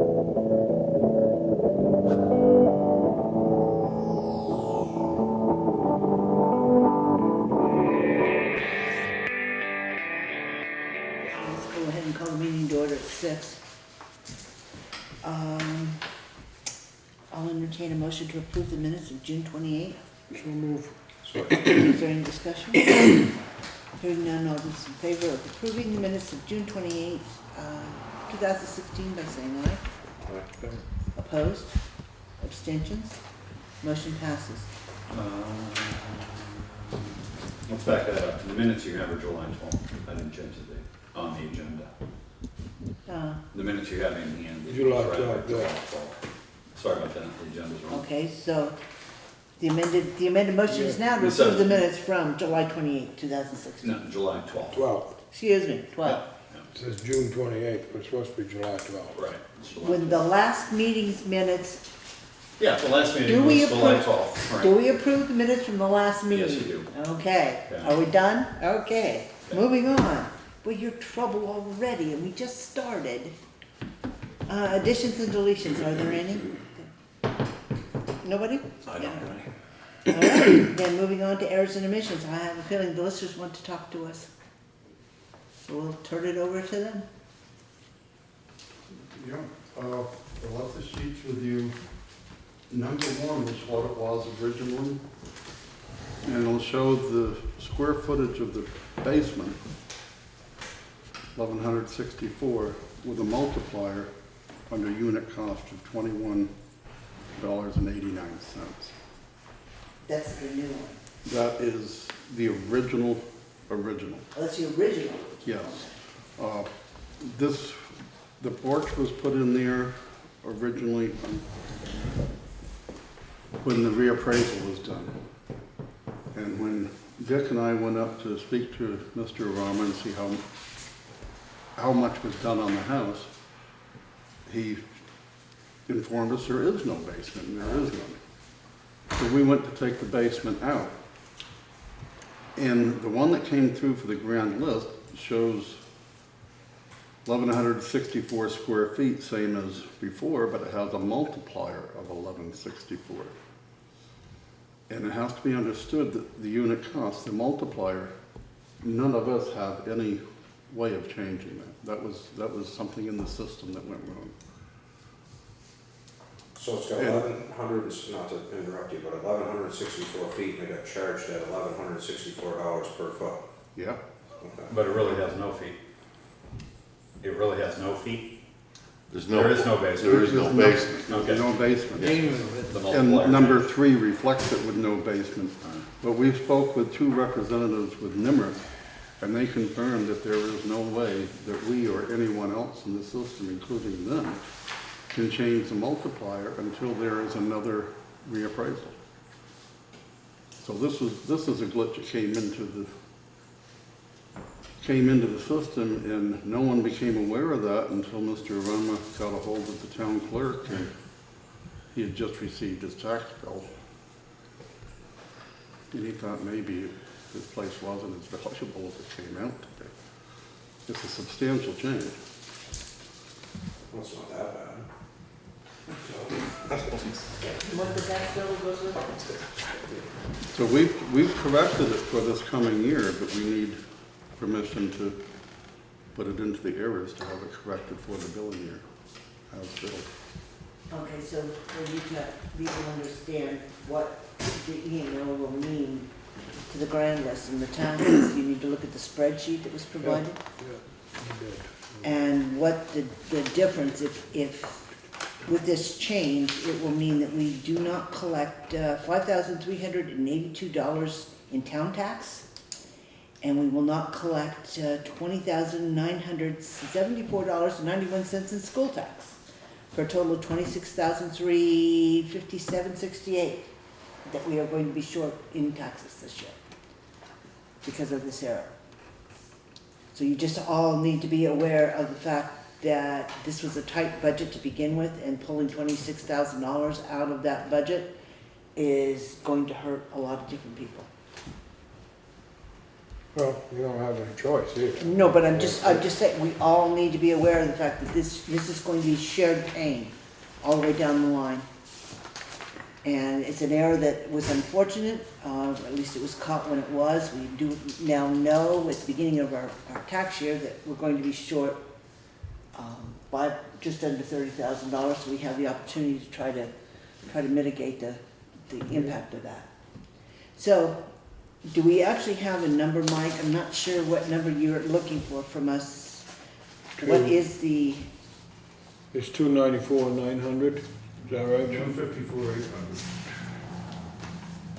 Go ahead and call the meeting to order at 6. I'll entertain a motion to approve the minutes of June 28th. So move. Is there any discussion? Hearing none, all those in favor of approving the minutes of June 28th, 2016 by saying aye. Opposed? Abstentions? Motion passes. Let's back that up. The minutes you have are July 12th. I didn't change the date on the agenda. The minutes you have in hand. July right, 12th, July yeah. 12th. Sorry about that, the agenda's wrong. Okay, so the amended motion is now to The approve the 17th. minutes from July 28th, 2016. No, July 12th. 12th. Excuse me, 12. It says June 28th, but it's supposed to be July 12th. Right. it's July When the 12th. last meeting's minutes, Yeah, the last Do meeting we was July approve- 12th. Right. do we approve the minutes from the last meeting? Yes, you do. Okay, Yeah. are we done? Okay, Yeah. moving on. Well, you're trouble already, and we just started. Additions and deletions, are there any? Nobody? I don't have any. All right, then moving on to errors and omissions. I have a feeling the listers want to talk to us. So we'll turn it over to them. Yeah, I left the sheets with you. Number one is what it was originally. And it'll show the square footage of the basement, 1,164, with a multiplier under unit cost of $21.89. That's the new one. That is the original. Oh, that's the original. Yes. The porch was put in there originally when the reappraisal was done. And when Dick and I went up to speak to Mr. Rama and see how much was done on the house, he informed us there is no basement, and there is none. So we went to take the basement out. And the one that came through for the grand list shows 1,164 square feet, same as before, but it has a multiplier of 1,164. And it has to be understood that the unit cost, the multiplier, none of us have any way of changing that. That was something in the system that went wrong. So it's got 1,100, not to interrupt you, but 1,164 feet, and they got charged at $1,164 per foot. Yeah. Okay. But it really has no feet. It really has no feet. There is no basement. There is no basement. Okay. No basement. The multiplier. And number 3 reflects it with no basement. But we spoke with 2 representatives with NIMR, and they confirmed that there is no way that we or anyone else in the system, including them, can change the multiplier until there is another reappraisal. So this is a glitch that came into the system, and no one became aware of that until Mr. Rama got a hold of the town clerk, and he had just received his tax bill. And he thought maybe his place wasn't as valuable as it came out to be. It's a substantial change. Well, it's not that bad. What the tax bill goes with? So we've corrected it for this coming year, but we need permission to put it into the errors to have it corrected for the billing year, as billed. Okay, so for you to people understand what the E&O will mean to the grand list and the town list, you need to look at the spreadsheet that was provided. Yeah, you did. And what the difference, if with this change, it will mean that we do not collect $5,382 in town tax, and we will not collect $20,974.91 in school tax, for a total of $26,357.68 that we are going to be short in taxes this year because of this error. So you just all need to be aware of the fact that this was a tight budget to begin with, and pulling $26,000 out of that budget is going to hurt a lot of different people. Well, you don't have any choice either. No, but I'm just saying, we all need to be aware of the fact that this is going to be shared pain all the way down the line. And it's an error that was unfortunate, at least it was caught when it was. We do now know at the beginning of our tax year that we're going to be short by just under $30,000, so we have the opportunity to try to mitigate the impact of that. So, do we actually have a number, Mike? I'm not sure what number you're looking for from us. What is the, It's 294,900, is that right, Jim? 154,800.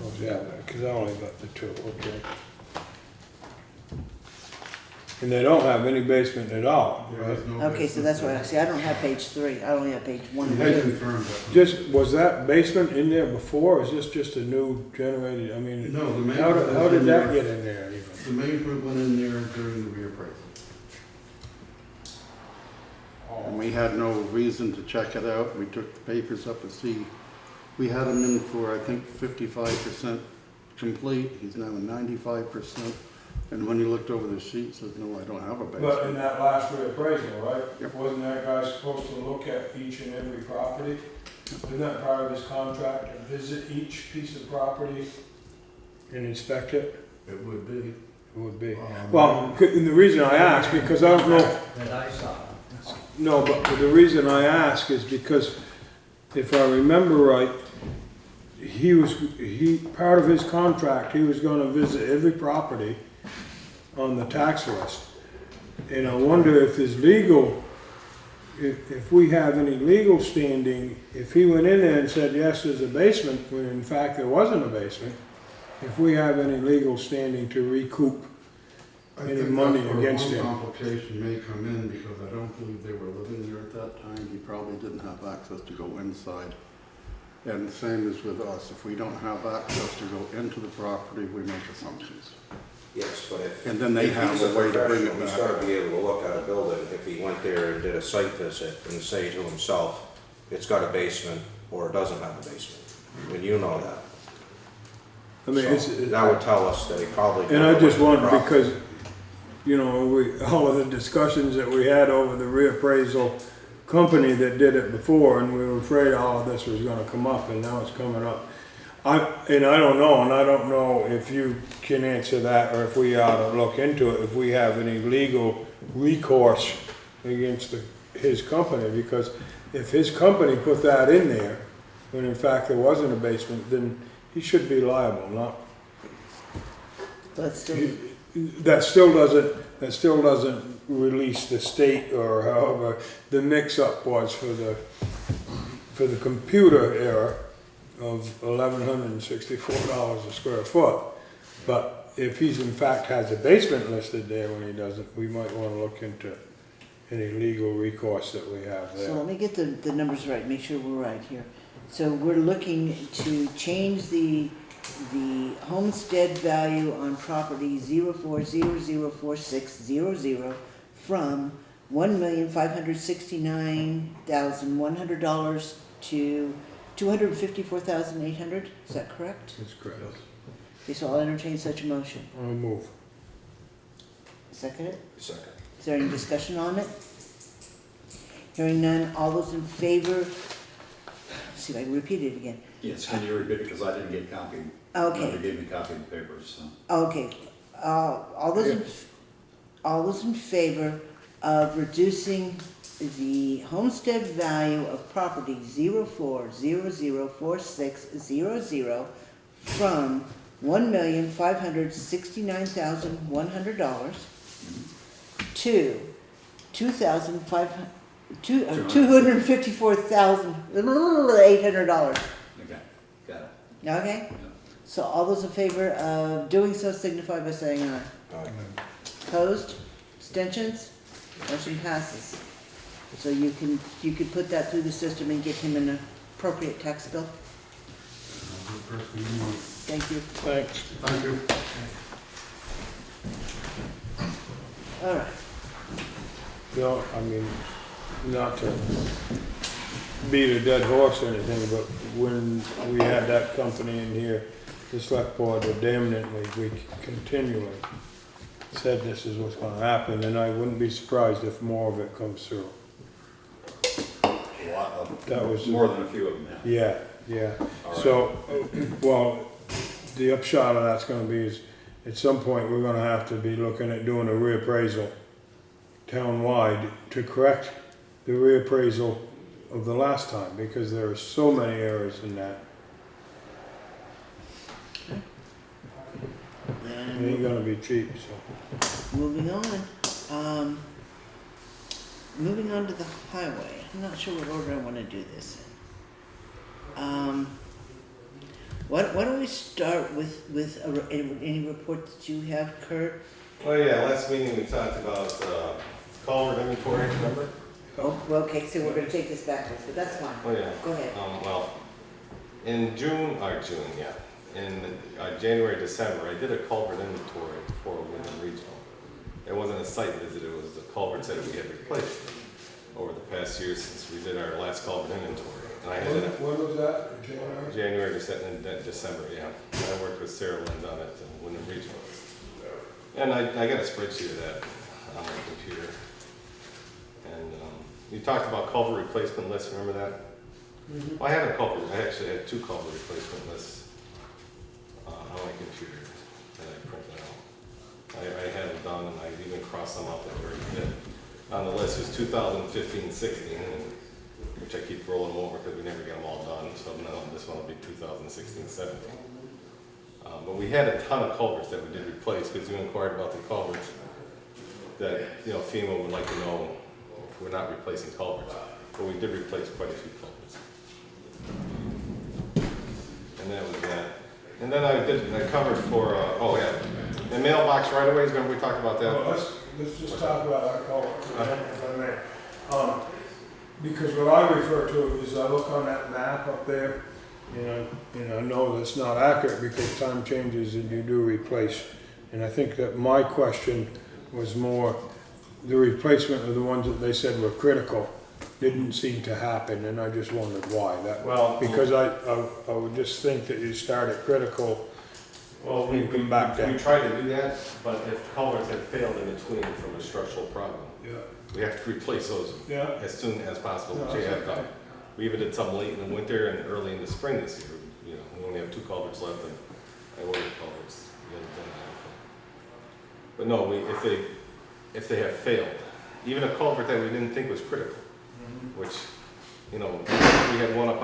Oh, yeah, because I only got the two, okay. And they don't have any basement at all, There right? is no okay, so basement. that's what I see. I don't have page 3. I only have page 1 and They 2. confirmed that. Just, was that basement in there before, or is this just a new generated, I mean, No, the main. how did that get in there even? The management went in there during the reappraisal. And we had no reason to check it out. We took the papers up to see. We had him in for, I think, 55% complete. He's now 95%. And when he looked over the sheet, said, no, I don't have a But in basement. that last reappraisal, right? Yep. Wasn't that guy supposed to look at each and every property? Isn't that part of his contract, to visit each piece of property and inspect it? It would be. It would be. Well, and the reason I ask, because I don't know, That I saw. no, but the reason I ask is because if I remember right, part of his contract, he was gonna visit every property on the tax list. And I wonder if his legal, if we have any legal standing, if he went in there and said, yes, there's a basement, when in fact there wasn't a basement, if we have any legal standing to recoup I any think money that's where against one him. complication may come in because I don't believe they were living there at that time. He probably didn't have access to go inside. And the same as with us. If we don't have access to go into the property, we make assumptions. Yes, but if. And then they if have he's a way to bring it professional, He's back. gotta be able to look at a building, if he went there and did a site visit and say to himself, it's got a basement or it doesn't have a basement. And you know that. I mean, So it's, that would tell us that he probably. and I just never went wonder to the property. because, you know, all of the discussions that we had over the reappraisal company that did it before, and we were afraid all of this was gonna come up, and now it's coming up. I don't know if you can answer that, or if we ought to look into it, if we have any legal recourse against his company, because if his company put that in there, when in fact there wasn't a basement, then he should be liable, not. But still, That still doesn't release the state, or however the mix-up was for the computer error of $1,164 a square foot. But if he's in fact has a basement listed there when he doesn't, we might wanna look into any legal recourse that we have so there. let me get the numbers right, make sure we're right here. So we're looking to change the homestead value on property 04004600 from $1,569,100 to $254,800, is that correct? That's correct. Okay, so I'll entertain such a motion. I'll move. Second it? Second. Is there any discussion on it? Hearing none, all those in favor, let's see if I can repeat it again. Yes, can you repeat it, because I didn't get a copy. Okay. Nobody gave me a copy of the papers, so. Okay, all those in favor of reducing the homestead value of property 04004600 from $1,569,100 to $254,800. Okay, got it. Okay? So all those in favor of doing so signify by saying aye. All right. Opposed? Abstentions? Motion passes. So you can put that through the system and get him an appropriate tax bill? Thank you. Thanks. Thank you. All right. No, I mean, not to beat a dead horse or anything, but when we had that company in here, the select board were damningly, we continually said this is what's gonna happen, and I wouldn't be surprised if more of it comes through. A lot of, That was- more than a few of them have. Yeah, yeah. All right. So, well, the upshot of that's gonna be is, at some point, we're gonna have to be looking at doing a reappraisal town-wide to correct the reappraisal of the last time, because there are so many errors in that. It ain't gonna be cheap, so. Moving on. Moving on to the highway. I'm not sure what order I want to do this in. Why don't we start with any report that you have, Kurt? Oh yeah, last meeting we talked about culvert inventory, remember? Oh, well, okay, so we're gonna take this backwards, but that's fine. Oh yeah. Go ahead. Well, in in January, December, I did a culvert inventory for Wyndham Regional. It wasn't a site visit, it was the culverts that we had replaced over the past year since we did our last culvert inventory. And I had it When was that, January? January, December, yeah. I worked with Sarah Lind on it, Wyndham Regional. And I got a spreadsheet of that on my computer. And you talked about culvert replacement lists, remember that? Mhm. Well, I have a culvert, I actually had 2 culvert replacement lists on my computer that I printed out. I had them done and I even crossed them out that we already did. On the list is 2015-16, which I keep rolling over because we never get them all done, so now this one will be 2016-17. But we had a ton of culverts that we did replace because you inquired about the culverts that, you know, FEMA would like to know if we're not replacing culverts. But we did replace quite a few culverts. And that was that. And then I covered for, the mailbox right away, remember we talked about that? Well, let's just talk about our culvert, if I may. Because what I refer to is I look on that map up there, and I know that's not accurate because time changes and you do replace. And I think that my question was more, the replacement of the ones that they said were critical didn't seem to happen, and I just wondered why. Because I would just think that you start at critical. Well, we come back down. We tried to do that, but if culverts had failed in between from a structural problem, Yeah. we have to replace those Yeah. as soon as possible, No, which we that's have done. We even did some late in the winter and early in the spring this year. You know, we only have 2 culverts left, and I ordered culverts. But no, if they have failed, even a culvert that we didn't think was critical, which, you know, we had one up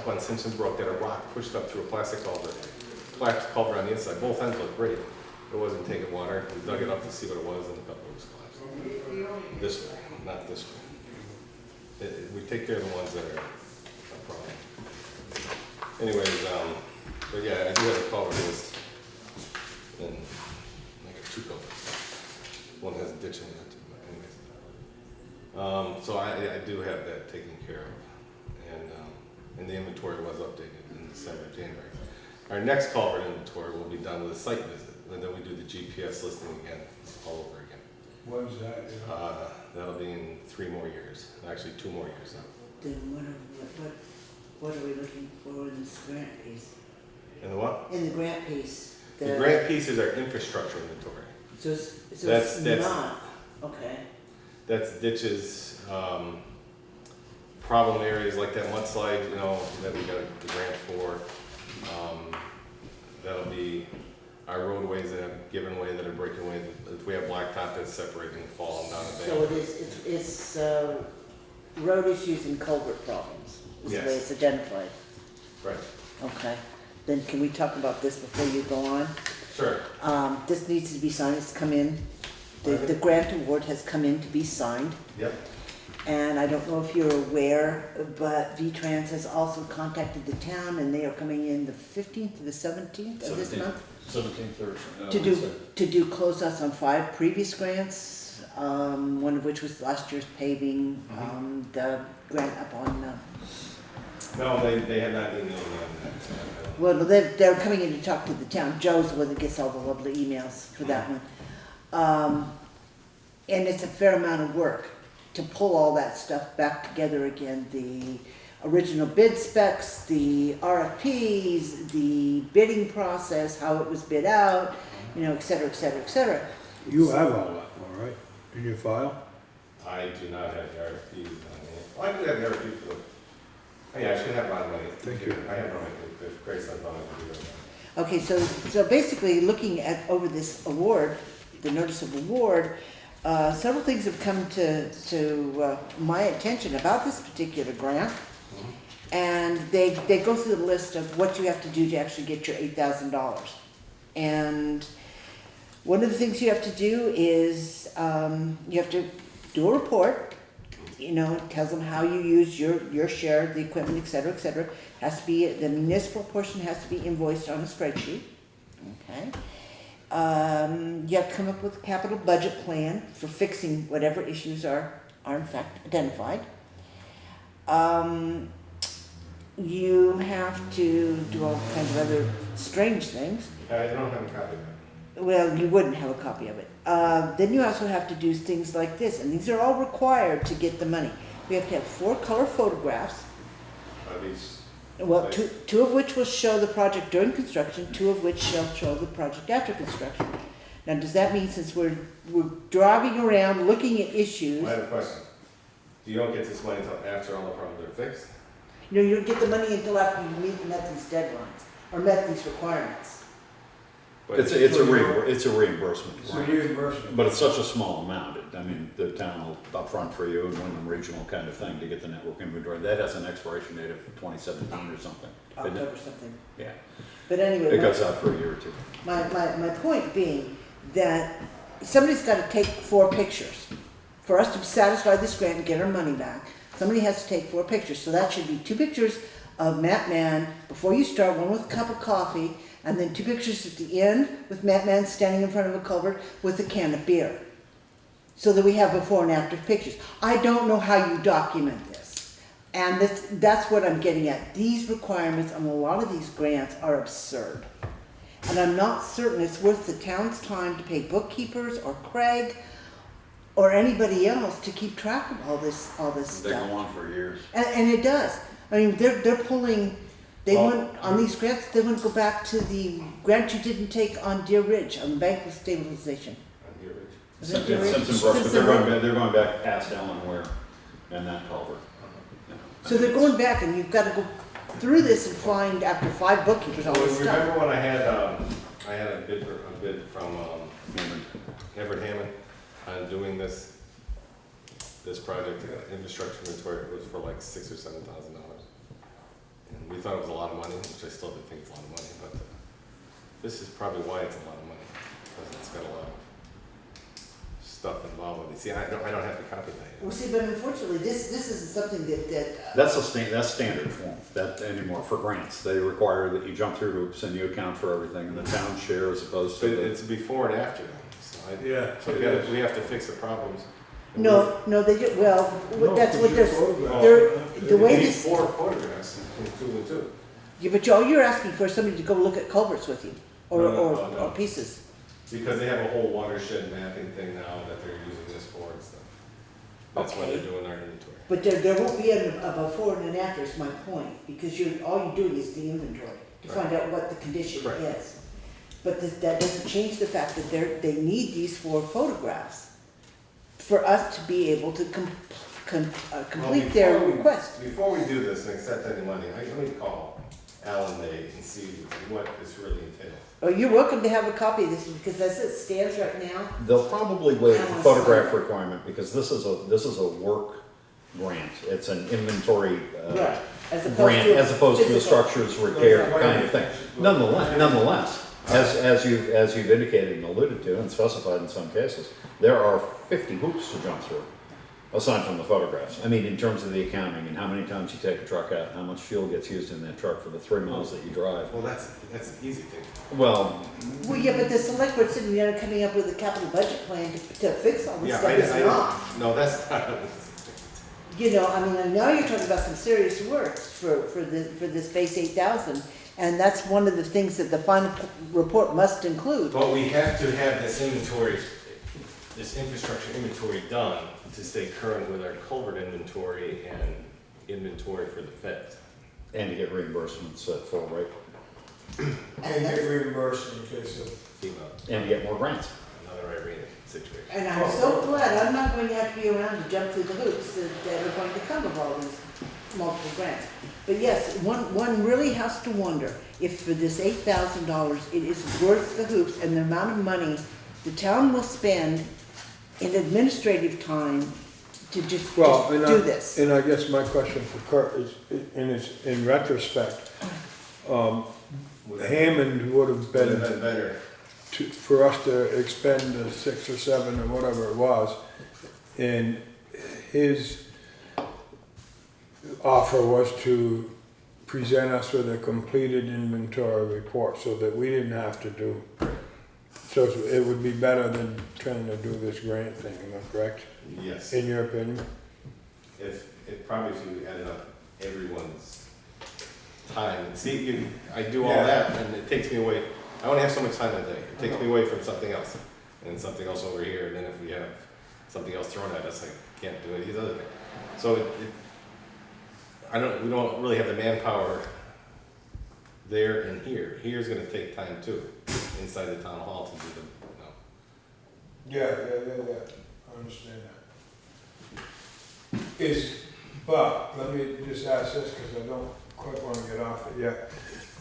on Simpson Brook that a rock pushed up through a plastic culvert on the inside. Both ends looked great. It wasn't taking water. We dug it up to see what it was, and a couple of it collapsed. This way, not this way. We take care of the ones that are a problem. Anyways, but yeah, I do have a culvert list, and I got 2 culverts. One has a ditch in it, but anyways. So I do have that taken care of, and the inventory was updated in December, January. Our next culvert inventory will be done with a site visit, and then we do the GPS listing again, all over again. When's that? That'll be in 3 more years, actually 2 more years now. Then what are we looking for in this grant piece? And the what? In the grant piece? The grant piece is our infrastructure inventory. So it's That's- not, okay. That's ditches, problem areas like that mudslide, you know, that we got the grant for. That'll be our roadways that have given way, that are breaking away. If we have blacktop that's separating, falling down the So bank. it's road issues and culvert problems, is the way Yes. it's identified. Right, Okay, then can we talk about this before you go on? sure. This needs to be signed, it's come in, the grant award has come in to be signed. Yep. And I don't know if you're aware, but V-Trans has also contacted the town, and they are coming in the 15th to the 17th of this month 17th or to do closeouts on 5 previous grants, one of which was last year's paving, the grant up on, No, they have not emailed me on that. well, they're coming in to talk to the town. Joe's the one that gets all the lovely emails for that one. And it's a fair amount of work to pull all that stuff back together again. The original bid specs, the RFPs, the bidding process, how it was bid out, you know, et cetera, et cetera, et cetera. You have all that, all right, in your file? I do not have the RFPs on me. Well, I do have the RFP for the, oh yeah, I should have my money. Thank you. I have it on my, if Grace has on my computer. Okay, so basically, looking at over this award, the notice of award, several things have come to my attention about this particular grant. And they go through the list of what you have to do to actually get your $8,000. And one of the things you have to do is, you have to do a report, you know, it tells them how you use your share of the equipment, et cetera, et cetera. Has to be, the municipal portion has to be invoiced on a spreadsheet, okay? You have to come up with a capital budget plan for fixing whatever issues are in fact identified. You have to do all kinds of other strange things. I don't have a copy of that. Well, you wouldn't have a copy of it. Then you also have to do things like this, and these are all required to get the money. We have to have 4 color photographs, Are these, well, Nice. two of which will show the project during construction, 2 of which shall show the project after construction. Now, does that mean since we're driving around looking at issues, I have a question. You don't get this money until after all the problems are fixed? you know, you don't get the money until after you've met these deadlines, or met these requirements? But It's a reimbursement, It's a right? reimbursement. But it's such a small amount, I mean, the town will upfront for you and Wyndham Regional kind of thing to get the network inventory. That has an expiration date of 2017 or something. isn't it? October something. Yeah, But anyway. it goes out for a year or two. My point being that somebody's got to take 4 pictures. For us to satisfy this grant and get our money back, somebody has to take 4 pictures. So that should be 2 pictures of Matt Mann before you start, one with a cup of coffee, and then 2 pictures at the end with Matt Mann standing in front of a culvert with a can of beer. So that we have before and after pictures. I don't know how you document this. And that's what I'm getting at. These requirements on a lot of these grants are absurd. And I'm not certain it's worth the town's time to pay bookkeepers or Craig or anybody else to keep track of all this They go stuff. on for years. And it does. I mean, they're pulling, Well- on these grants, they want to go back to the grant you didn't take on Deer Ridge, on bank stabilization. I'm here, Rich. Is that Deer Ridge? Simpson Brook, but Simpson Brook. they're going back past Ellenware and that culvert. you know. So they're going back and you've got to go through this and find, after 5 bookkeepers, all this stuff. Remember when I had a bid from Everett Hammond on doing this project, infrastructure inventory, it was for like $6,000 or $7,000. And we thought it was a lot of money, which I still do think it's a lot of money, but this is probably why it's a lot of money, because it's got a lot of stuff involved with it. See, I don't have the copy of that Well, yet. see, but unfortunately, this isn't something that That's standard form, that anymore for grants. They require that you jump through hoops and you account for everything and the town share as opposed But to the. it's before and after then, so Yeah, so we have to fix the problems. no, they do, well, No, that's what because they're, your photograph- the way We need this, 4 photographs, including 2. yeah, but all you're asking for is somebody to go look at culverts with you, or, No. or pieces. Because they have a whole watershed mapping thing now that they're using this for and stuff. That's why Okay. they're doing our inventory. But there won't be a before and an after is my point, because all you're doing is the inventory, to find out what the condition Correct. is. But that doesn't change the fact that they need these 4 photographs for us to be able to complete their request. Before we do this and accept any money, let me call Alan Day and see what this really entails. Oh, you're welcome to have a copy of this, because as it stands right now, They'll probably waive the Alan photograph Stein. requirement because this is a work grant. It's an inventory right, as opposed grant to. as opposed to a physical. structures repair kind of thing. Nonetheless, as you've indicated and alluded to and specified in some cases, there are 50 hoops to jump through, aside from the photographs. I mean, in terms of the accounting and how many times you take a truck out, how much fuel gets used in that truck for the 3 miles that you drive. Well, that's an easy thing. Well, Well, yeah, but the select board sitting there coming up with a capital budget plan to fix all this Yeah, stuff is not. no, that's not. You know, I mean, and now you're talking about some serious works for this base 8,000, and that's one of the things that the final report must include. But we have to have this inventory, this infrastructure inventory done to stay current with our culvert inventory and inventory for the feds. and to get reimbursements at full rate, And get reimbursed in case of. FEMA, and to get more grants. another Irene. situation. And I'm so glad I'm not going to have to be around to jump through the hoops that are going to come of all these multiple grants. But yes, one really has to wonder if for this $8,000, it is worth the hoops and the amount of money the town will spend in administrative time to just do this. And I guess my question for Kurt is, in retrospect, Hammond would have been better. for us to expend the 6 or 7 or whatever it was, and his offer was to present us with a completed inventory report so that we didn't have to do. So it would be better than trying to do this grant thing, am I correct? Yes. In your opinion? If probably if you added up everyone's time, see, I do all Yeah. that and it takes me away. I only have so much time a day. It takes me away from something else and something else over here. And then if we have something else thrown at us, I can't do any of these other things. So we don't really have the manpower there and here. Here's gonna take time too, inside the town hall to do the, Yeah, I understand that. But, let me just ask this, because I don't quite want to get off it yet.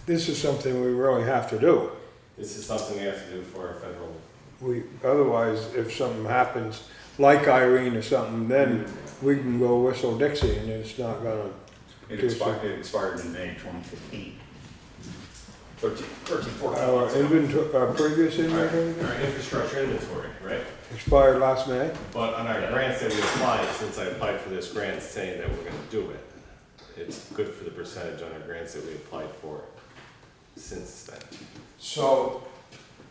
This is something we really have to do. This is something we have to do for our federal. Otherwise, if something happens, like Irene or something, then we can go whistle Dixie and it's not gonna. It expired in May 2015. 13, 14. Our previous inventory Our infrastructure inventory, right? expired last May. But on our grants that we applied, since I applied for this grant saying that we're gonna do it, it's good for the percentage on our grants that we applied for since then. So,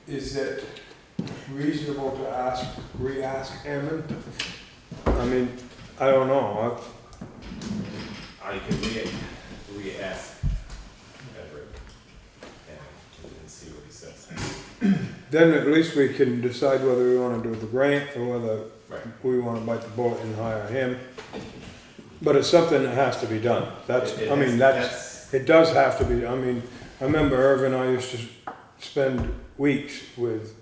is it reasonable to re-ask Hammond? I mean, I don't know. I can re-ask Edward and see what he says. Then at least we can decide whether we wanna do the grant or whether Right. we wanna bite the bullet and hire him. But it's something that has to be done. It does have to be, I remember Irv and I used to spend weeks with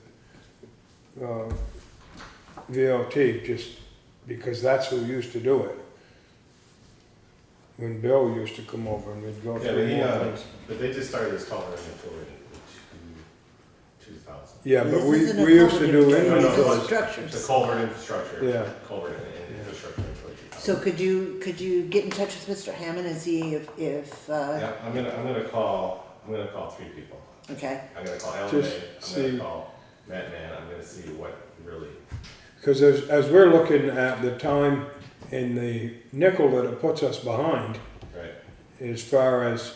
VLT just because that's who used to do it. When Bill used to come over and we'd go Yeah, through more things. but they just started this culvert inventory in 2000. Yeah, but This we isn't a used to do culvert inventory, No, this no, is no. structures. The culvert infrastructure. Yeah. Culvert and infrastructure inventory. So could you get in touch with Mr. Hammond and see if Yeah, I'm gonna call 3 people. okay, I'm gonna call Alan Just May, I'm see- gonna call Matt Mann, I'm gonna see what really, Because as we're looking at the time and the nickel that it puts us behind, right? as far as,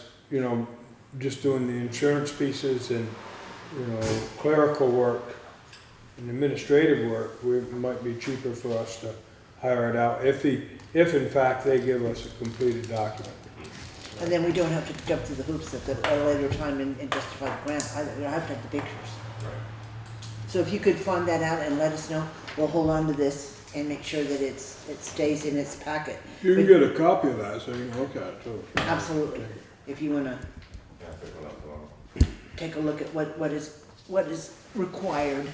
just doing the insurance pieces and, clerical work and administrative work, it might be cheaper for us to hire it out if in fact they give us a completed document. and then we don't have to jump through the hoops at a later time and justify the grant, we don't have to have the pictures. Right. So if you could find that out and let us know, we'll hold on to this and make sure that it stays in its packet. You can get a copy of that so you can look at it too. Absolutely, if you wanna Yeah, I'll pick one up tomorrow. take a look at what is required,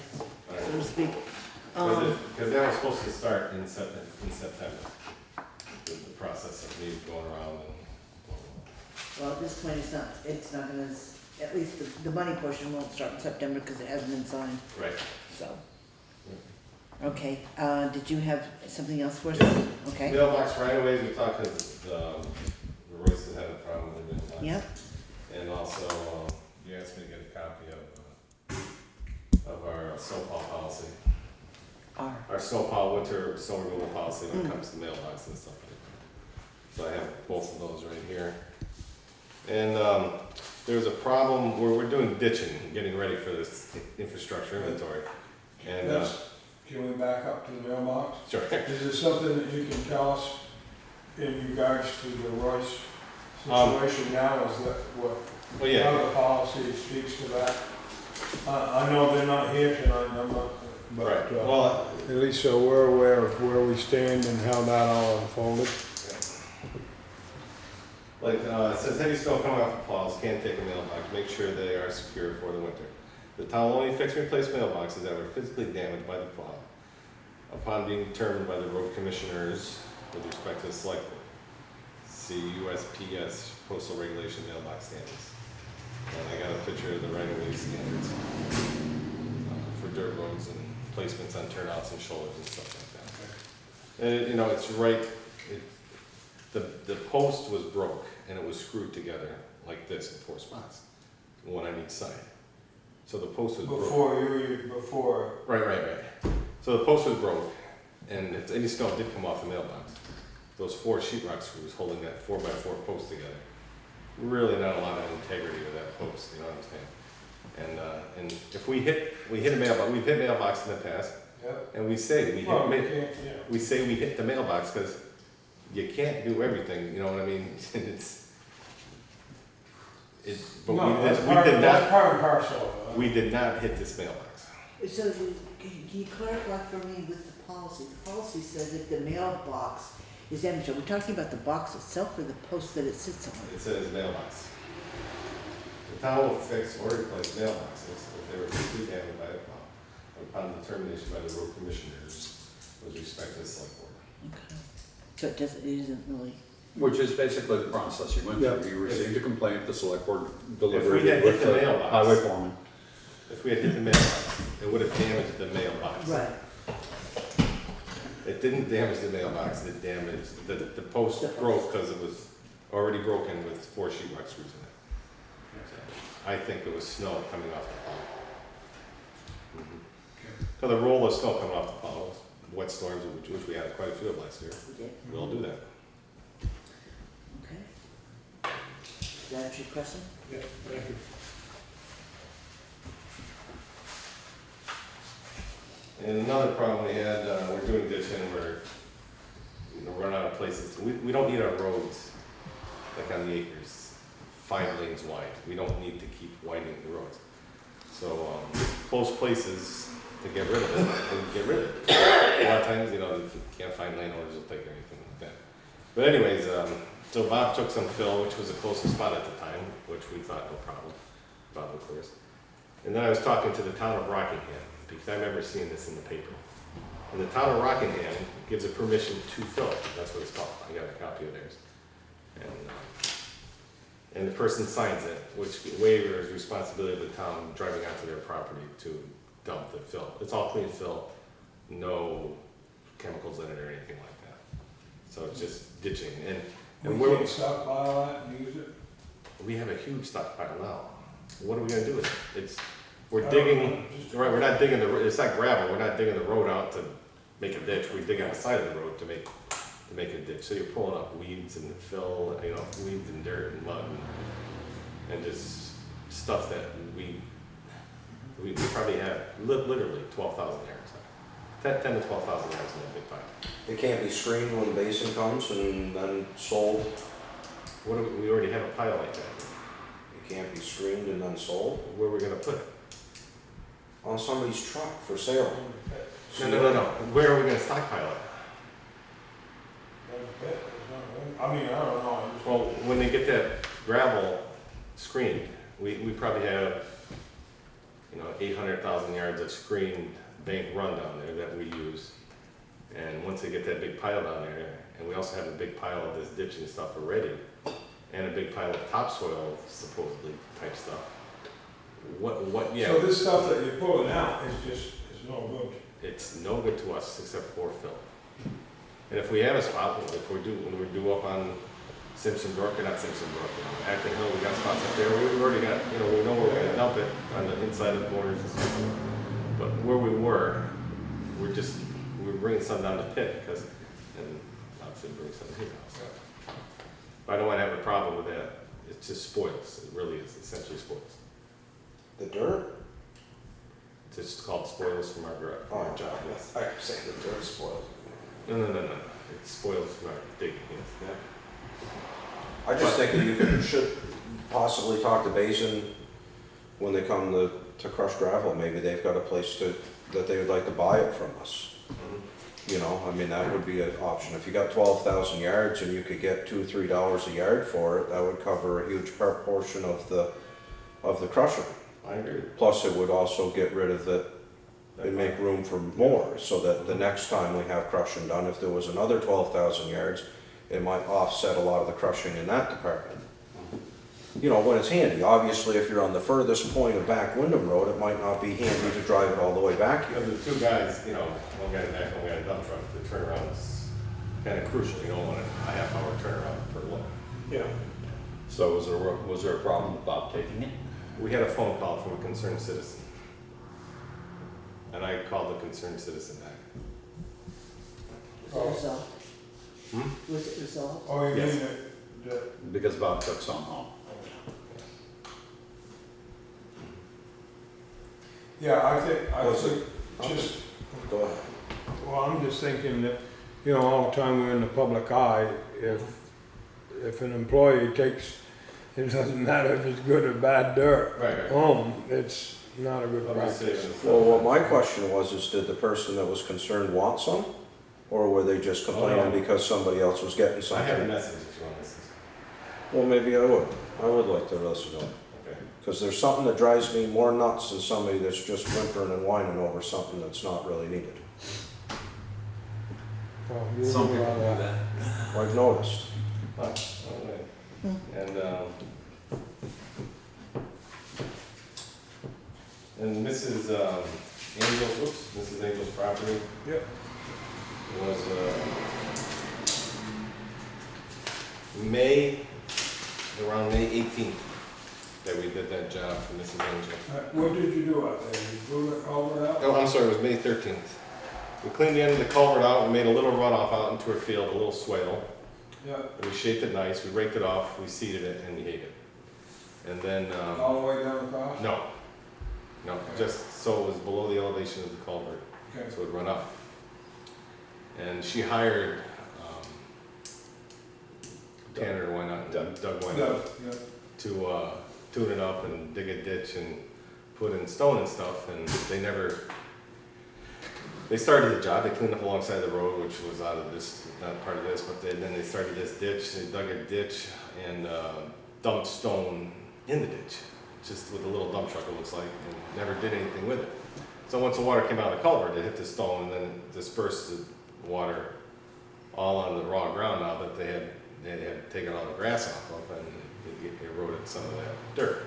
so to speak. Because that was supposed to start in September, the process of me going around and. Well, at this point, it's not gonna, at least the money portion won't start in September because it hasn't been signed, Right. so. Okay, did you have something else for us? Okay, Mailbox right away, we talked because the Royces had a problem with the mailbox. yep, And also, you asked me to get a copy of our snowplow policy. Our snowplow winter snow removal policy when it comes to mailbox and stuff like that. So I have both of those right here. And there's a problem where we're doing ditching, getting ready for this infrastructure inventory. And, Can we back up to the mailbox? sure. Is there something that you can tell us in regards to the Royce situation now? Is that what, Well, yeah. how the policy speaks to that? I know they're not here tonight, I'm not, but Right. Well, at least so we're aware of where we stand and how that all unfolded. like, it says heavy snow coming off the plows, can't take a mailbox, make sure they are secure for the winter. The town will only fix and replace mailboxes that were physically damaged by the plow. upon being determined by the road commissioners with respect to the select board. See USPS postal regulation mailbox standards. And I got a picture of the right-of-way standards for dirt roads and placements on turnouts and shoulders and stuff like that. And you know, it's right, the post was broke and it was screwed together like this in 4 spots, one on each side. So the post was broke. Before. Right. So the post was broke, and any snow did come off the mailbox. Those 4 sheetrock screws holding that 4x4 post together. Really not a lot of integrity to that post, you know what I'm saying? And if we hit a mailbox, we've hit mailbox in the past, Yep. and we say we Well, we hit, can't, yeah. we say we hit the mailbox because you can't do everything, you know what I mean? But No, we that's did part and not, parcel. we did not hit this mailbox. So can you clarify for me with the policy? The policy says if the mailbox is damaged, are we talking about the box itself or the post that it sits on? It says mailbox. The town will fix or replace mailboxes if they were completely damaged by a plow upon determination by the road commissioners with respect to the select board. Okay. So it isn't really, Which is basically the process you went through. You received a complaint, the select board delivered If we had it hit with the the mailbox. highway foreman. If we had hit the mailbox, it would have damaged the mailbox. right, It didn't damage the mailbox, it damaged, the post The post. broke because it was already broken with 4 sheetrock screws in it. So, I think it was snow coming off the plow. So the roll of snow coming off the plow, wet storms, which we had quite a few of last year, we did. we'll do that. Okay. Does that answer your question? Yeah, thank you. And another problem we had, we're doing ditching, we're, running out of places. We don't need our roads, like on the acres, 5 lanes wide. We don't need to keep widening the roads. So, close places to get rid of it, and get rid of it. A lot of times, if you can't find landowners, will take anything like that. But anyways, so Bob took some fill, which was the closest spot at the time, which we thought no problem, Bob of course. And then I was talking to the town of Rockingham, because I remember seeing this in the paper. And the town of Rockingham gives a permission to fill, that's what it's called, I got a copy of theirs. And the person signs it, which waives responsibility of the town driving onto their property to dump the fill. It's all clean fill, no chemicals in it or anything like that. So it's just ditching, and We we're, can't stockpile that and use it? we have a huge stockpile now. What are we gonna do with it? We're I don't digging, know, just- right, we're not digging it's not gravel, we're not digging the road out to make a ditch, we dig on the side of the road to make a ditch. So you're pulling up weeds and fill, weeds and dirt and mud and just stuff that we probably have literally 12,000 yards. 10 to 12,000 yards in that big pile. It can't be screened when the basin comes and then sold. We already have a pile like that. It can't be screened and then sold Where are we gonna put it? on somebody's truck for sale. No. Where are we gonna stockpile it? I mean, I don't know. I just- Well, when they get that gravel screened, we probably have, 800,000 yards of screened bank run down there that we use. And once they get that big pile down there, and we also have a big pile of this ditch and stuff already, and a big pile of topsoil supposedly type stuff. Yeah. So this stuff that you're pulling out is no good. It's no good to us except for fill. And if we have a spot, when we're due up on Simpson Brook, or not Simpson Brook, Acton Hill, we got spots up there, we've already got, we know we're gonna dump it on the inside of the corners and stuff. But where we were, we're bringing some down the pit, and obviously bring some here now, so. But I don't wanna have a problem with that, it just spoils, it really is, essentially spoils. The dirt? It's just called spoils from our job, yes. I say the dirt spoiled. No, it spoils from our digging, yes. I just think that you should possibly talk to Basin when they come to crush gravel. Maybe they've got a place that they would like to buy it from us. That would be an option. If you got 12,000 yards and you could get $2 or $3 a yard for it, that would cover a huge portion of the crusher. I agree. Plus, it would also get rid of and make room for more, so that the next time we have crushing done, if there was another 12,000 yards, it might offset a lot of the crushing in that department. You know, when it's handy. Obviously, if you're on the furthest point of Back Wyndham Road, it might not be handy to drive it all the way back here. Because the two guys, you know, one guy back, one guy in a dump truck, the turnaround is kind of crucial. You don't want a half-hour turnaround per load. Yeah. So was there a problem with Bob taking it? We had a phone call from a concerned citizen. And I called the concerned citizen back. Was it resolved? Hmm? Was it resolved? Oh, you Yes. mean that, Because Bob took some home. yeah, I think, Was it- just, Go ahead. well, I'm just thinking that, you know, all the time we're in the public eye, if an employee takes, it doesn't matter if it's good or bad dirt Right. home, it's not a good Let me practice. say this. Well, what my question was, is did the person that was concerned want some? Or were they just complaining Oh, no. because somebody else was getting I have a something? message if you want to listen. Well, maybe I would. I would like to listen to it. Okay. Because there's something that drives me more nuts than somebody that's just whimpering and whining over something that's not really needed. Oh, you Some knew people all do that. that. I've noticed. Oh, all right. And Mrs. Angell, oops, Mrs. Angell's property Yep. was, around May 18th, that we did that job for Mrs. Angell. What did you do out there? You blew the culvert out? Oh, I'm sorry, it was May 13th. We cleaned the end of the culvert out, we made a little runoff out into her field, a little swale. Yeah, We shaped it nice, we raked it off, we seeded it, and we ate it. And then, all the way down across? no, just so it was below the elevation of the culvert, Okay. so it would run up. And she hired, Tanner, why not, Doug, why not, Yeah, to, tune it up and dig a ditch and put in stone and stuff, and they started the job, they cleaned up alongside the road, which was out of this, not part of this, but then they started this ditch, they dug a ditch and dumped stone in the ditch, just with a little dump truck it looks like, and never did anything with it. So once the water came out of the culvert, it hit the stone and then it dispersed the water all on the raw ground now that they had taken all the grass off of and it eroded some of that dirt.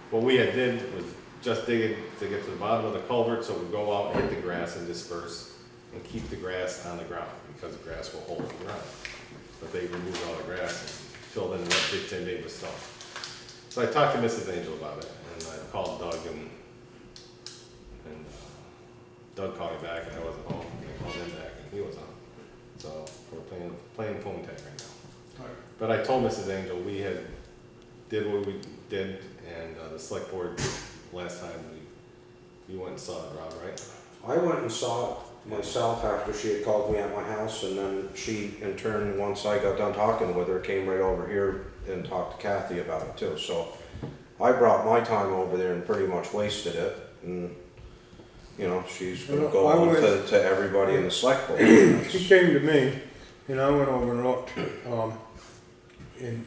What we had did was just dig it to get to the bottom of the culvert, so we go out and hit the grass and disperse and keep the grass on the ground, because the grass will hold the ground. But they removed all the grass and filled in that ditch they made with stone. So I talked to Mrs. Angell about it, and I called Doug, and Doug called me back, and I wasn't home, and I called him back, and he was on. So we're playing phone tag right now. Right. But I told Mrs. Angell we did what we did, and the select board last time you went and saw it, Rob, right? I went and saw it myself after she had called me at my house, and then she, in turn, once I got done talking with her, came right over here and talked to Kathy about it too. So I brought my time over there and pretty much wasted it, and you know, she's gonna go on to everybody in the select board. She came to me, and I went over and looked, and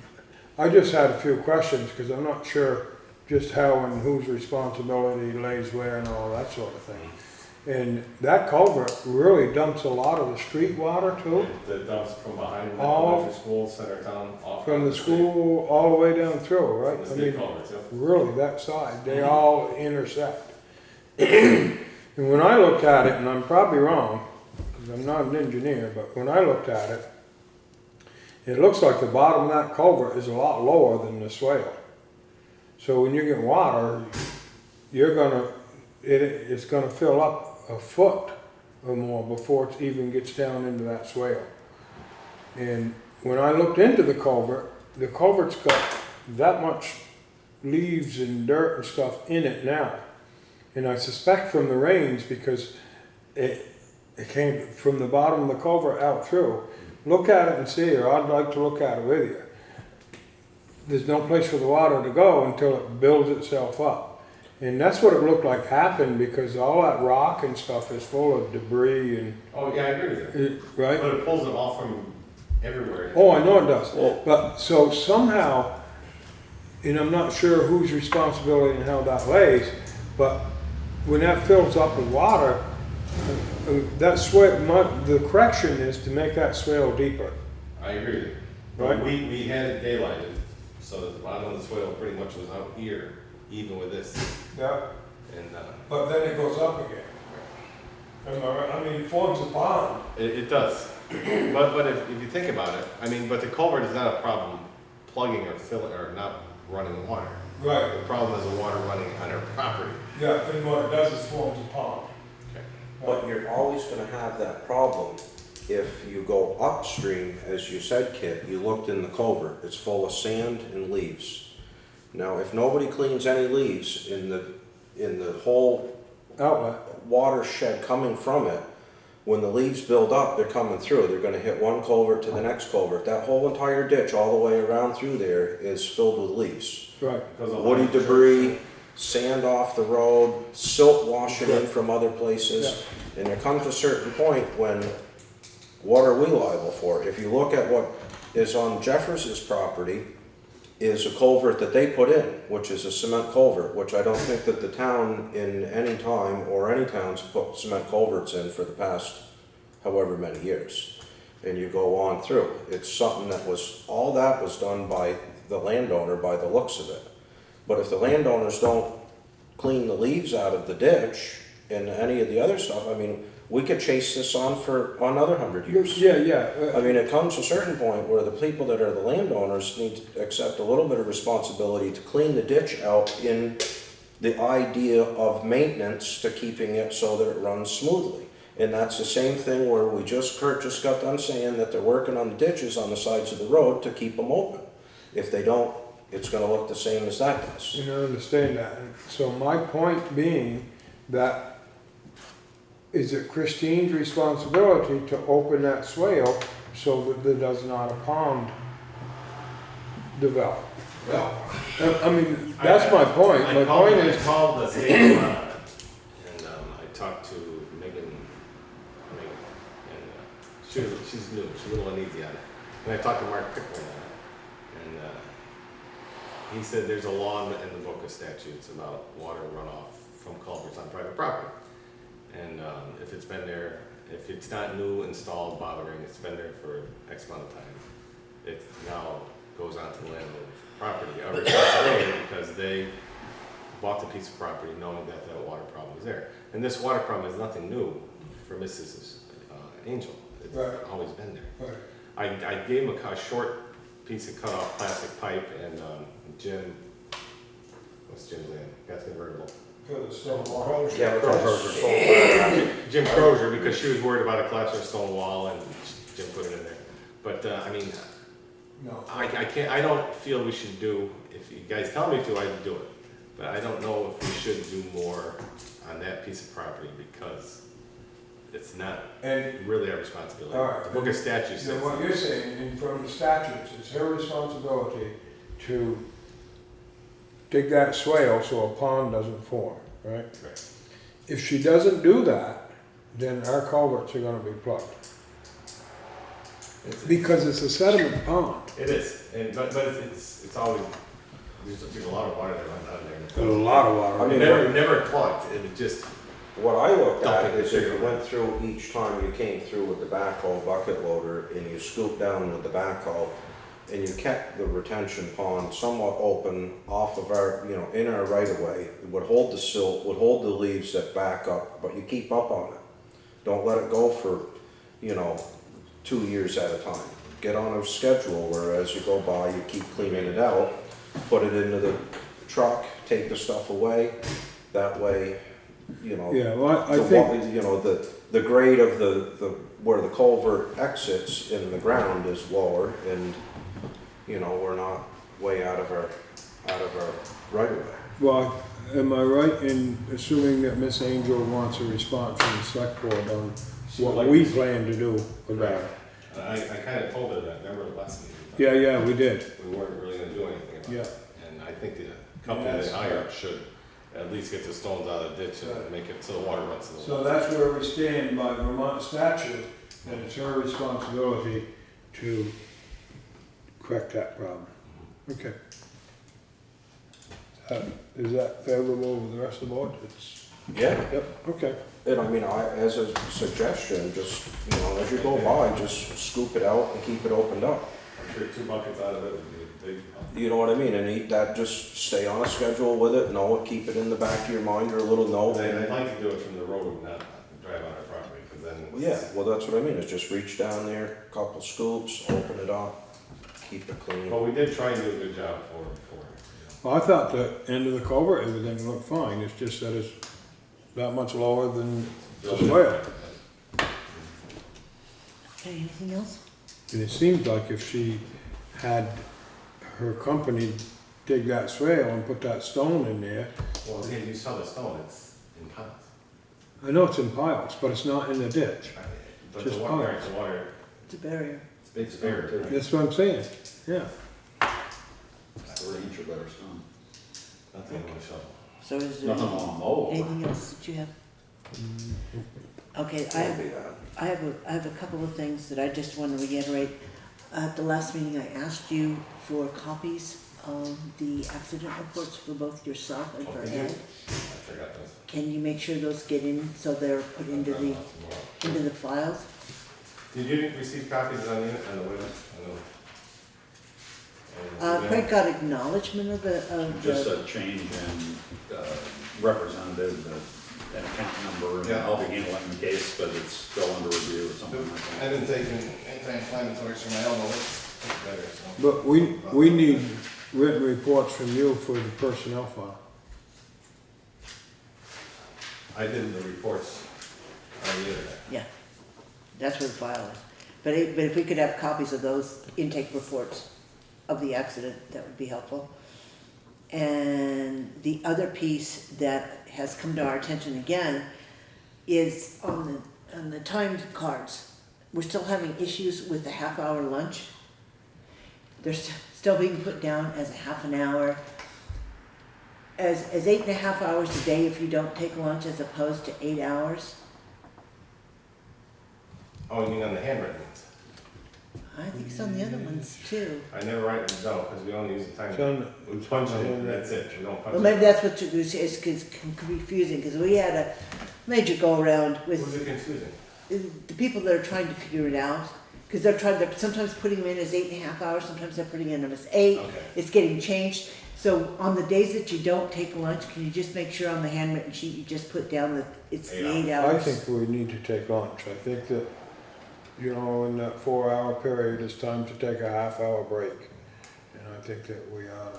I just had a few questions, because I'm not sure just how and whose responsibility lays where and all that sort of thing. And that culvert really dumps a lot of the street water too, The dumps from behind the All- elementary school, center town, off. from the school all the way down through, right? From the I state mean, culverts, yeah. really, that side, they all intersect. And when I looked at it, and I'm probably wrong, because I'm not an engineer, but when I looked at it, it looks like the bottom of that culvert is a lot lower than the swale. So when you get water, it's gonna fill up a foot or more before it even gets down into that swale. And when I looked into the culvert's got that much leaves and dirt and stuff in it now. And I suspect from the rains, because it came from the bottom of the culvert out through. Look at it and see, or I'd like to look at it with you. There's no place for the water to go until it builds itself up. And that's what it looked like happened, because all that rock and stuff is full of debris and, Oh, yeah, I agree with you. right? But it pulls it all from everywhere. Oh, I know it does. Well- But so somehow, and I'm not sure whose responsibility and how that lays, But when that fills up with water, that swale, the correction is to make that swale deeper. I agree with you. Right. But we had it daylighted, so that the bottom of the swale pretty much was out here, even with this. Yeah. And, But then it goes up again. Am I right? I mean, it forms a pond. it does. But if you think about it, I mean, but the culvert is not a problem plugging or filling, or not running water. Right. The problem is the water running on our property. Yeah, and what it does is forms a pond. Okay. But you're always gonna have that problem if you go upstream, as you said, Kit, you looked in the culvert, it's full of sand and leaves. Now, if nobody cleans any leaves in the whole Outlet. watershed coming from it, when the leaves build up, they're coming through, they're gonna hit one culvert to the next culvert. That whole entire ditch, all the way around through there, is filled with leaves. Right. Because of Woody the church. debris, sand off the road, silt washing in from other places. And there comes a certain point when, what are we liable for? If you look at what is on Jeffers's property, is a culvert that they put in, which is a cement culvert, which I don't think that the town in any time, or any towns put cement culverts in for the past however many years. And you go on through. It's something that was, all that was done by the landowner by the looks of it. But if the landowners don't clean the leaves out of the ditch and any of the other stuff, I mean, we could chase this on for another 100 years. Yeah. I mean, it comes to a certain point where the people that are the landowners need to accept a little bit of responsibility to clean the ditch out in the idea of maintenance to keeping it so that it runs smoothly. And that's the same thing where Kurt just got done saying that they're working on the ditches on the sides of the road to keep them open. If they don't, it's gonna look the same as that does. You don't understand that. So my point being that is it Christine's responsibility to open that swale so that there does not a pond develop? Well, I mean, that's my point. My point I is, called the state and I talked to Megan, and she's new, she's a little uneasy on it. And I talked to Mark Pickling on it, and he said there's a law in the book of statutes about water runoff from culverts on private property. And if it's been there, if it's not new, installed, bothering, it's been there for X amount of time, it now goes on to the landlord's property, a responsibility, because they bought the piece of property knowing that that water problem was there. And this water problem is nothing new for Mrs. Angell. It's Right. always been there. right, I gave him a short piece of cut off plastic pipe, and Jim, what's Jim's name? Got convertible. Yeah, but Jim Crozier, because she was worried about a collapsing stone wall, and Jim put it in there. But I mean, no. I can't. I don't feel we should do. If you guys tell me to, I'd do it. But I don't know if we should do more on that piece of property because it's not And really our responsibility. All right. The book of statutes then says. what you're saying, and from the statutes, it's her responsibility to dig that swale so a pond doesn't form, right? Right. If she doesn't do that, then our culverts are gonna be plugged. Because it's a sediment pond. It is, but it's always there's a lot of water that runs out of there. There's a lot of water. I mean, Never clogged. It was just what I looked at Dumping is if you material. went through each time you came through with the backhoe bucket loader and you scooped down with the backhoe and you kept the retention pond somewhat open off of our, in our right of way, it would hold the silt, would hold the leaves that back up, but you keep up on it. Don't let it go for, 2 years at a time. Get on a schedule where as you go by, you keep cleaning it out, put it into the truck, take the stuff away. That way, Yeah, well, I the think, wa- the grade of the where the culvert exits in the ground is lower, and we're not way out of our right of way. well, am I right in assuming that Miss Angell wants a response from the select board on She would what like we to- plan to do about it? I kind of told her that. Remember the last meeting? Yeah, we did. We weren't really going to do anything about Yeah. it. And I think the company Yes. they hired should at least get the stones out of the ditch and make it so the water runs to the So that's where we stand by Vermont statute, and it's her responsibility to correct that problem. Okay. Is that favorable with the rest of the board? It's, Yeah, yep, okay. and I mean, as a suggestion, just, you know, as you go by, just scoop it out and keep it opened up. I'm sure 2 buckets out of it would be a big help. You know what I mean? And eat that, just stay on a schedule with it, know it, keep it in the back of your mind or a little note. I'd like to do it from the road, not drive on our property, because then. Yeah, well, that's what I mean, is just reach down there, couple scoops, open it up, keep it clean. Well, we did try and do a good job for it before. Well, I thought the end of the culvert, everything looked fine, it's just that it's that much lower than the swale. Okay, anything else? And it seems like if she had her company dig that swale and put that stone in there, Well, if you saw the stone, it's in piles. I know it's in piles, but it's not in the ditch. But Just the water, piles. the water, It's a barrier. It's bigger too. That's what I'm saying, yeah. Or an inch or better stone. nothing on the shovel. So is there Nothing on the mold. anything else that you have? Okay, Won't be bad. I have a couple of things that I just want to reiterate. At the last meeting, I asked you for copies of the accident reports for both yourself and for Okay. Ed. I forgot those. Can you make sure those get in, so they're put into the files? Did you receive copies on the web? Craig got acknowledgement of Just the, a change in representative, an account number, and Yeah. I'll be handling the case, but it's still under review or something like I that. didn't take any anti-inflammatories for my elbow, it's better, so. But we need written reports from you for the personnel file. I did the reports on the internet. yeah, that's where the file is. But if we could have copies of those intake reports of the accident, that would be helpful. And the other piece that has come to our attention again is on the timed cards. We're still having issues with the half-hour lunch. They're still being put down as a half an hour, as 8.5 hours a day if you don't take lunch, as opposed to 8 hours. Oh, you mean on the handwritten ones? I think it's on the other ones too. I never write them down, because we only use the time. It's on- We punch them, and that's it, we don't punch Well, them. maybe that's what it's confusing, because we had a major go-around Was with it confusing? the people that are trying to figure it out, because they're sometimes putting them in as 8.5 hours, sometimes they're putting in them as 8. Okay. It's getting changed. So on the days that you don't take lunch, can you just make sure on the handwritten sheet, you just put down that it's the 8 I hours? think we need to take lunch. I think that, you know, in that 4-hour period, it's time to take a half-hour break. And I think that we ought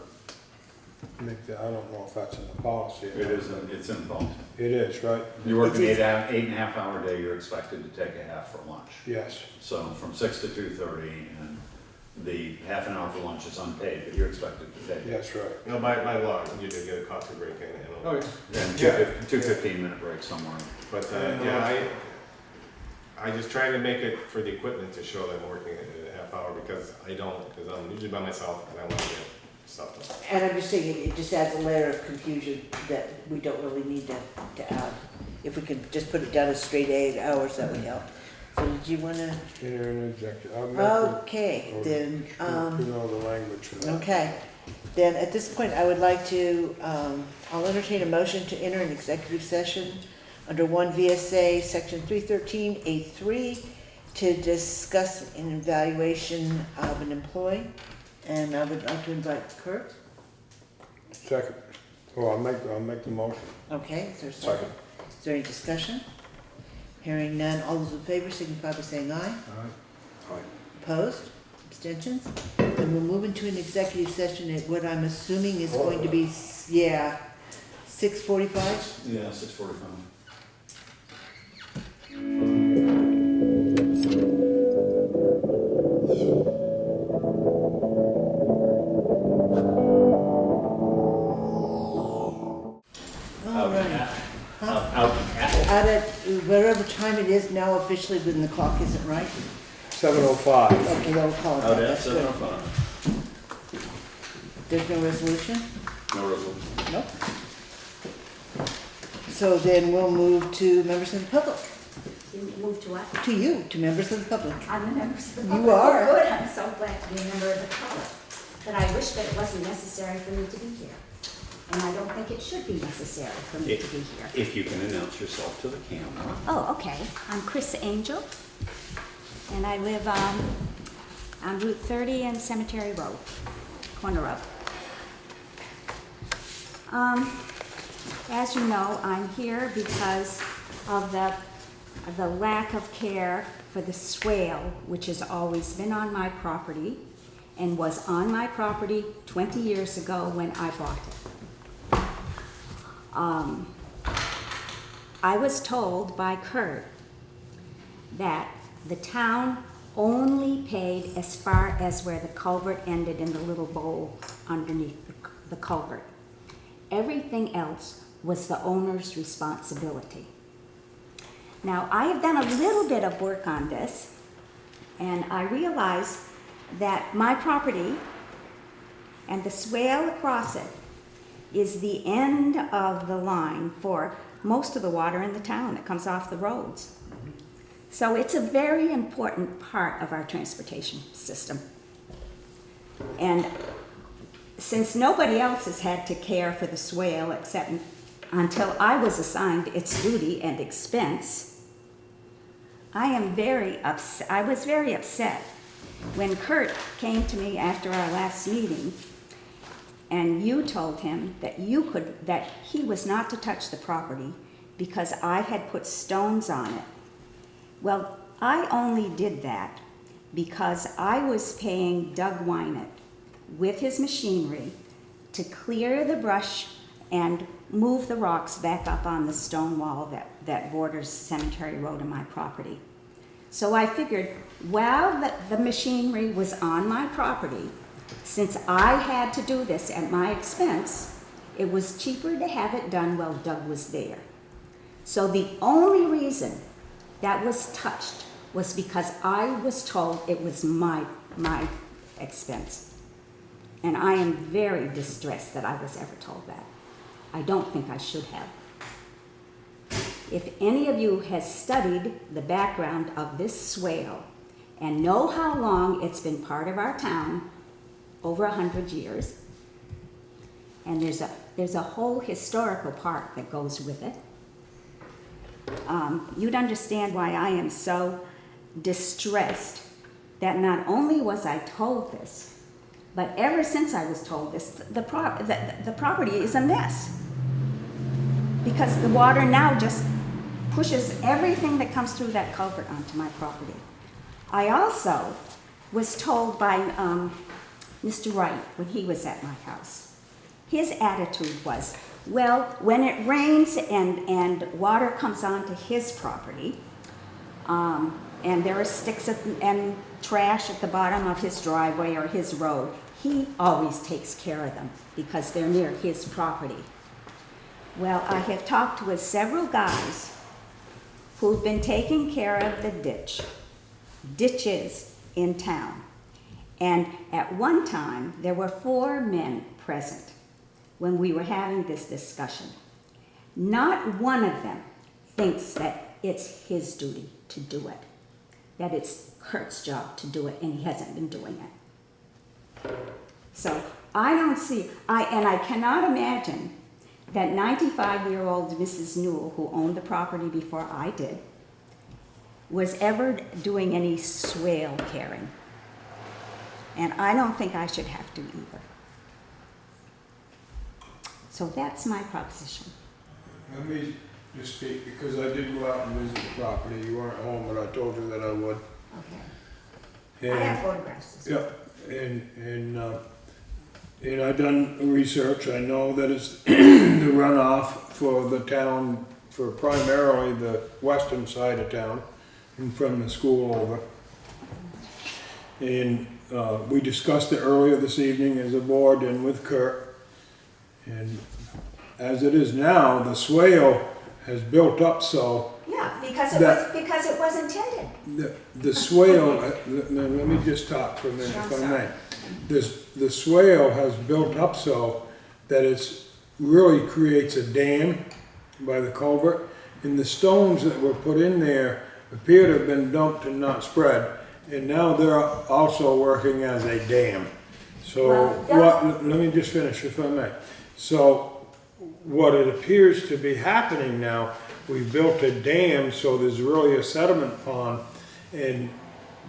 to make that, I don't know if that's in the policy. It is, it's in the policy. It is, right? You work an It is. 8.5 hour day, you're expected to take a half for lunch. Yes. So from 6 to 2:30, and the half an hour for lunch is unpaid, but you're expected to take it. Yes, right. You know, by law, you do get a coffee break and, Oh, yeah. And Yeah. two 15-minute breaks somewhere. but, yeah, I just try to make it for the equipment to show that I'm working a half hour, because I don't, because I'm usually by myself, and I want to get stuff done. And I'm just saying, it just adds a layer of confusion that we don't really need to add. If we could just put it down as straight 8 hours, that would help. So did you wanna? Enter an executive. Okay, then, You know the language for that. okay. Then at this point, I would like to, I'll entertain a motion to enter an executive session under 1 VSA Section 313A3 to discuss an evaluation of an employee. And I would like to invite Kurt. Second. Oh, I'll make the motion. Okay, is there a second? Is there any discussion? Hearing none, all those in favor signify by saying aye. All right. Opposed? Abstentions? Then we'll move into an executive session at what I'm assuming is going to be, 6:45? Yeah, 6:45. All right. Out Out at whatever time it is now officially when the clock isn't right. 7:05. Okay, they'll call it Out that, at that's good. 7:05. There's no resolution? No resolution. Nope. So then we'll move to members of the public. You move to what? To you, to members of the public. I'm the members of the You public. are. Oh, good, I'm so glad to be a member of the public. But I wish that it wasn't necessary for me to be here. and I don't think it should be necessary for me to be here. If you can announce yourself to the camera. Oh, okay. I'm Chris Angell, and I live on Route 30 and Cemetery Road, corner of. As you know, I'm here because of the lack of care for the swale, which has always been on my property and was on my property 20 years ago when I bought it. I was told by Kurt that the town only paid as far as where the culvert ended in the little bowl underneath the culvert. Everything else was the owner's responsibility. Now, I have done a little bit of work on this, and I realized that my property and the swale across it is the end of the line for most of the water in the town that comes off the roads. So it's a very important part of our transportation system. And since nobody else has had to care for the swale except until I was assigned its duty and expense, I was very upset when Kurt came to me after our last meeting and you told him that he was not to touch the property because I had put stones on it. Well, I only did that because I was paying Doug Wynett with his machinery to clear the brush and move the rocks back up on the stone wall that borders Cemetery Road and my property. So I figured, while the machinery was on my property, since I had to do this at my expense, it was cheaper to have it done while Doug was there. So the only reason that was touched was because I was told it was my expense. And I am very distressed that I was ever told that. I don't think I should have. If any of you has studied the background of this swale and know how long it's been part of our town, over 100 years, and there's a whole historical part that goes with it, you'd understand why I am so distressed that not only was I told this, but ever since I was told this, the property is a mess. Because the water now just pushes everything that comes through that culvert onto my property. I also was told by Mr. Wright when he was at my house. His attitude was, well, when it rains and water comes onto his property, and there are sticks and trash at the bottom of his driveway or his road, he always takes care of them because they're near his property. Well, I have talked with several guys who've been taking care of the ditches in town. And at one time, there were 4 men present when we were having this discussion. Not one of them thinks that it's his duty to do it, that it's Kurt's job to do it, and he hasn't been doing it. So I don't see, and I cannot imagine that 95-year-old Mrs. Newell, who owned the property before I did, was ever doing any swale caring. And I don't think I should have to either. So that's my proposition. Let me just speak, because I did go out and visit the property. You weren't home, but I told you that I would. Okay. I have photographs. Yep, and I done research. I know that it's the runoff for the town, for primarily the western side of town, and from the school over. And we discussed it earlier this evening as a board and with Kurt. And as it is now, the swale has built up so. Yeah, because it was intended. The swale, let me just talk for a minute if I may. The swale has built up so that it's really creates a dam by the culvert. And the stones that were put in there appear to have been dumped and not spread. And now they're also working as a dam. So let me just finish if I may. So what it appears to be happening now, we built a dam, so there's really a sediment pond, and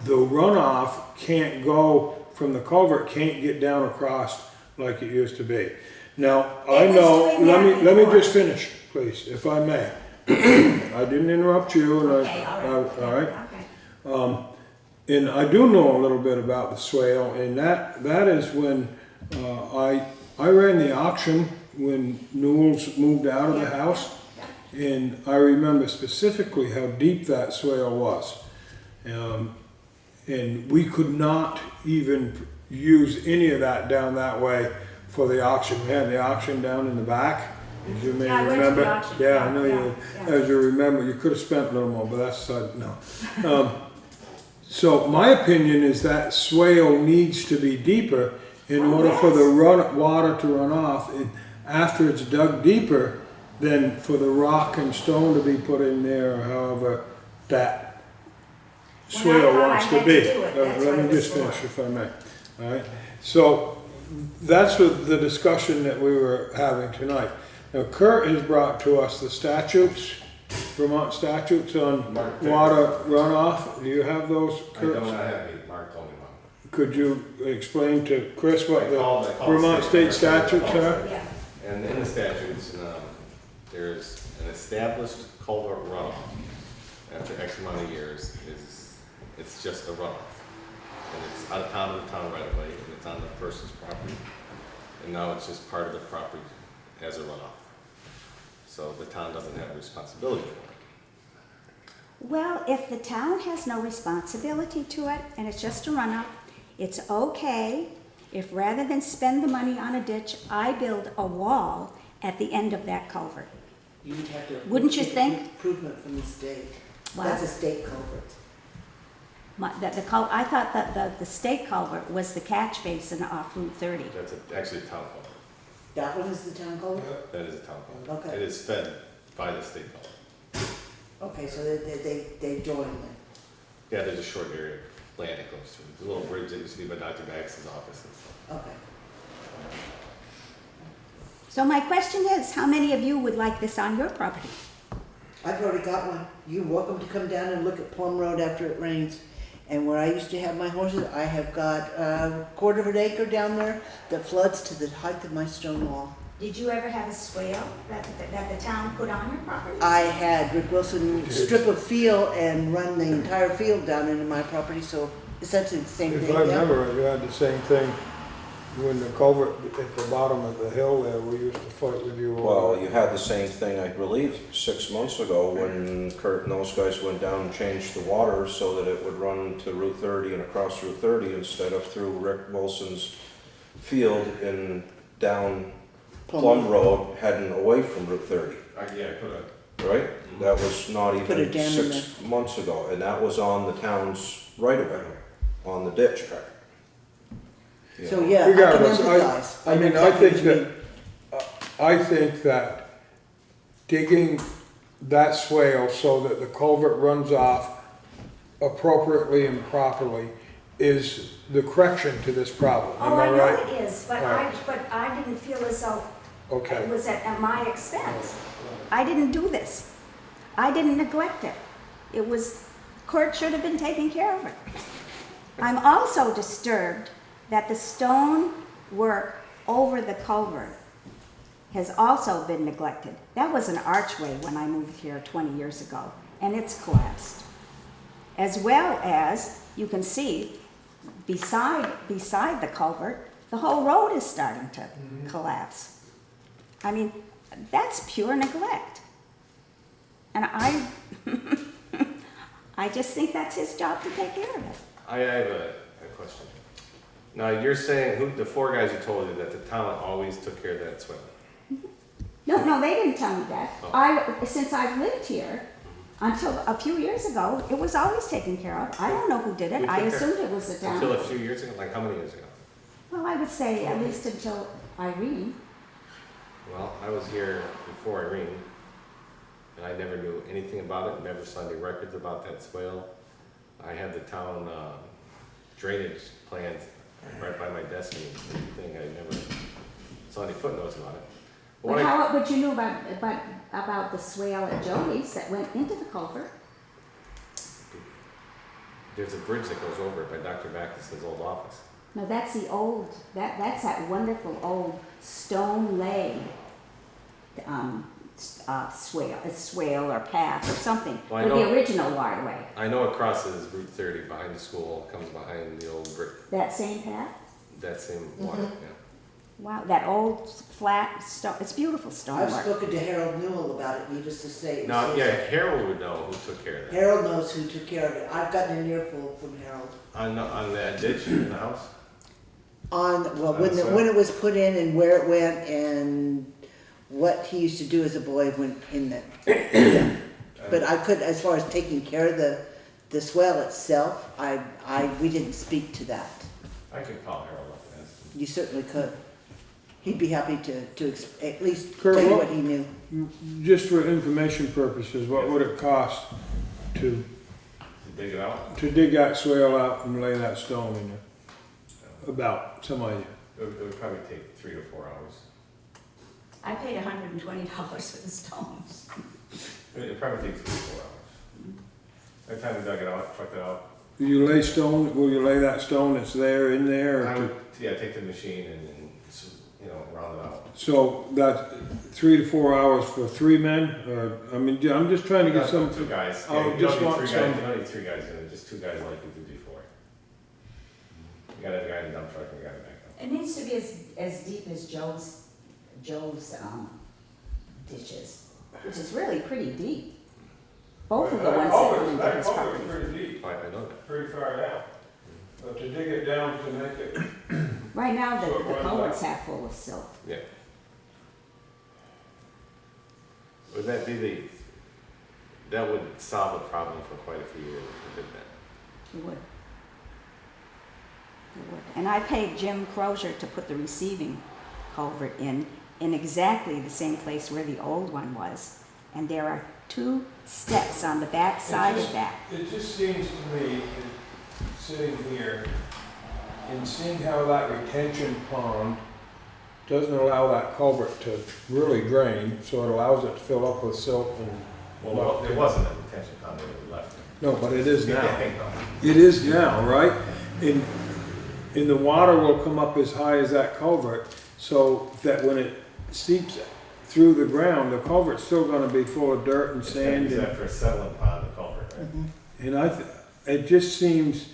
the runoff can't go from the culvert, can't get down across like it used to be. Now, I It was know, doing that let me before. just finish, please, if I may. I didn't interrupt you, and Okay, all right. Okay. and I do know a little bit about the swale, and that is when I ran the auction when Newell's moved out of the Yeah, house, yeah, and I remember specifically how deep that swale was. And we could not even use any of that down that way for the auction. We had the auction down in the back, as you may Yeah, I went to the remember. auction. Yeah, I know Yeah, you, yeah. as you remember, you could have spent a little more, but that's, no. So my opinion is that swale needs to be deeper in Oh, order for the yes. water to run off. And after it's dug deeper, then for the rock and stone to be put in there, or however that When I swale thought I wants to had be. to do it, that's Let what me it was just finish for. if I may. All right, so that's what the discussion that we were having tonight. Now Kurt has brought to us the statutes, Vermont statutes on Mark, water runoff. Do you have those, I Kurt? don't have any, Mark told me one. Could you explain to Chris what the I called Vermont state state statutes are? Yeah. And in the statutes, there's an established culvert runoff after X amount of years it's just a runoff. And it's out of town to the town right away, and it's on the person's property. And now it's just part of the property as a runoff. So the town doesn't have a responsibility for it. Well, if the town has no responsibility to it and it's just a runoff, it's okay if rather than spend the money on a ditch, I build a wall at the end of that culvert. You would have to. Wouldn't you get think? Improvement from the state. What? That's a state culvert. I thought that the state culvert was the catch basin off Route 30. That's actually a town culvert. That one is the town culvert? That is a town culvert. Okay. It is fed by the state culvert. Okay, so they join them. Yeah, there's a short area of land that goes through. The little bridge that used to be by Dr. Max's office and stuff. Okay. So my question is, how many of you would like this on your property? I've already got one. You're welcome to come down and look at Plum Road after it rains. And where I used to have my horses, I have got a quarter of an acre down there that floods to the height of my stone wall. Did you ever have a swale that the town put on your property? I had Rick Wilson strip a field and run the entire field down into my property, so essentially the same If thing. I yeah. remember, you had the same thing when the culvert at the bottom of the hill there, we used to fight with you. Well, you had the same thing, I believe, 6 months ago when Kurt and those guys went down and changed the water so that it would run to Route 30 and across Route 30 instead of through Rick Wilson's field and down Plum Road heading away from Route 30, Yeah, I put a, right? That was not Put a even dam in 6 months ago, and that was on the town's right of way, on the ditch part. You So know? yeah, I can Regardless, empathize. I mean, know I exactly think what you that, I think that digging that swale so that the culvert runs off appropriately and properly is the correction to this problem, am Oh, I I know right? it is, but Right. I didn't feel as though Okay. it was at my expense. I didn't do this. I didn't neglect it. It was, Court should have been taking care of it. I'm also disturbed that the stone work over the culvert has also been neglected. That was an archway when I moved here 20 years ago, and it's collapsed. As well as, you can see, beside the culvert, the whole road is starting to collapse. I mean, that's pure neglect. And I just think that's his job to take care of it. I have a question. Now, you're saying, the four guys who told you that the town always took care of that swale? No, they didn't tell me that. Oh. Since I've lived here, until a few years ago, it was always taken care of. I don't know who did it. Who I took care- assumed it was the Until a town. few years ago? Like how many years ago? Well, I would say at least until Irene. Well, I was here before Irene, and I never knew anything about it, never saw any records about that swale. I had the town drainage plans right by my desk and everything. I never saw any footnotes about it. What But I- how would you know about the swale at Jody's that went into the culvert? There's a bridge that goes over it by Dr. Backus's old office. No, that's the old, that's that wonderful old stone laid, swale or path or something, Well, I or the know- original waterway. I know it crosses Route 30 behind the school, comes behind the old brick, That same path? that same water, yeah. Wow, that old flat stone, it's beautiful I've stonework. spoken to Harold Newell about it, needless to say. it was Now, his- yeah, Harold would know who took care of that. Harold knows who took care of it. I've gotten an earful from Harold. On that ditch in the house? Well, On the when it was put in and where it went and what he used to do as a boy when in that. But I could, as far as taking care of the swell itself, we didn't speak to that. I could call Harold up and ask him. You certainly could. He'd be happy to at least Kurt, tell you what- what he knew. Just for information purposes, what would it cost to, To dig it out? to dig that swale out and lay that stone in it? About, some idea. It would probably take 3 to 4 hours. I paid $120 for the stones. It'd probably take 3 to 4 hours. By the time we dug it out, trucked it out, Will you lay stone, will you lay that stone that's there in there? I or would, yeah, take the machine and round it out. So that's 3 to 4 hours for 3 men, or, I mean, I'm just trying to get some. 2 guys. Oh, Yeah, you just don't need want 3 some- guys, you don't need 3 guys in it, just 2 guys like you did before. You gotta have a guy in the dump truck and a guy in the back up. It needs to be as deep as Joe's ditches, which is really pretty deep. Both of the ones that went into his property. pretty deep, I know that. pretty far down. But to dig it down to make it, Right now, So it the runs culvert's back. half full of silt. Yeah. Would that be that would solve the problem for quite a few years if we did that. It would. It would. And I paid Jim Crozier to put the receiving culvert in exactly the same place where the old one was. And there are 2 steps on the back side of that. it just seems to me, sitting here, and seeing how that retention pond doesn't allow that culvert to really drain, so it allows it to fill up with silt and. Well, there wasn't a retention pond when we left. No, but it is now. Yeah. It is now, right? And the water will come up as high as that culvert, so that when it seeps through the ground, the culvert's still gonna be full of dirt and It's gonna sand. use And that for a settling pond, the culvert, right? and it just seems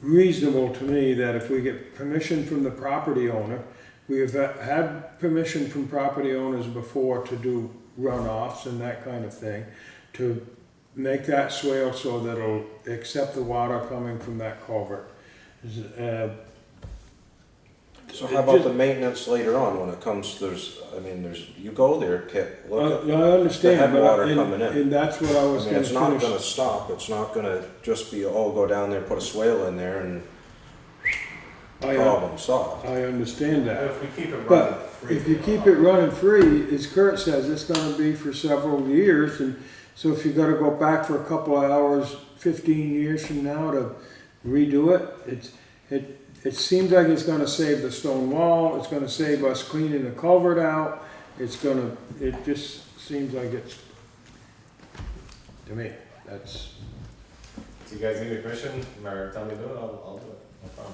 reasonable to me that if we get permission from the property owner, we have had permission from property owners before to do runoffs and that kind of thing, to make that swale so that it'll accept the water coming from that culvert. So how about the maintenance later on when it comes, you go there, Kit, look at, I understand, the but headwater coming in. and that's what I was gonna it's not gonna finish. stop, it's not gonna just be, go down there, put a swale in there and problem solved. I understand But that. if we keep it running But free. if you keep it running free, as Kurt says, it's gonna be for several years, and so if you gotta go back for a couple of hours, 15 years from now to redo it, it seems like it's gonna save the stone wall, it's gonna save us cleaning the culvert out, it just seems like it's, to me, that's, So you guys need a permission, or tell me to do it, I'll do it, no problem.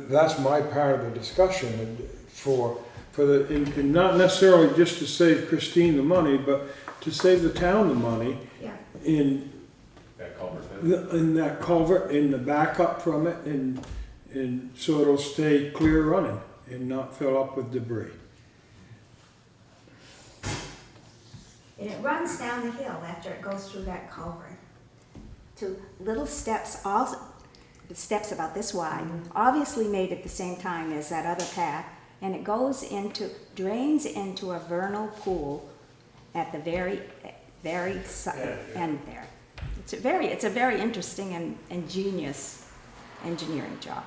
that's my part of the discussion, and and not necessarily just to save Christine the money, but to save the town the money Yeah. in That culvert bit. in that culvert, in the backup from it, and so it'll stay clear running and not fill up with debris. And it runs down the hill after it goes through that culvert to little steps, all the steps about this wide, obviously made at the same time as that other path, and it drains into a vernal pool at the very end there. It's a very interesting and ingenious engineering job.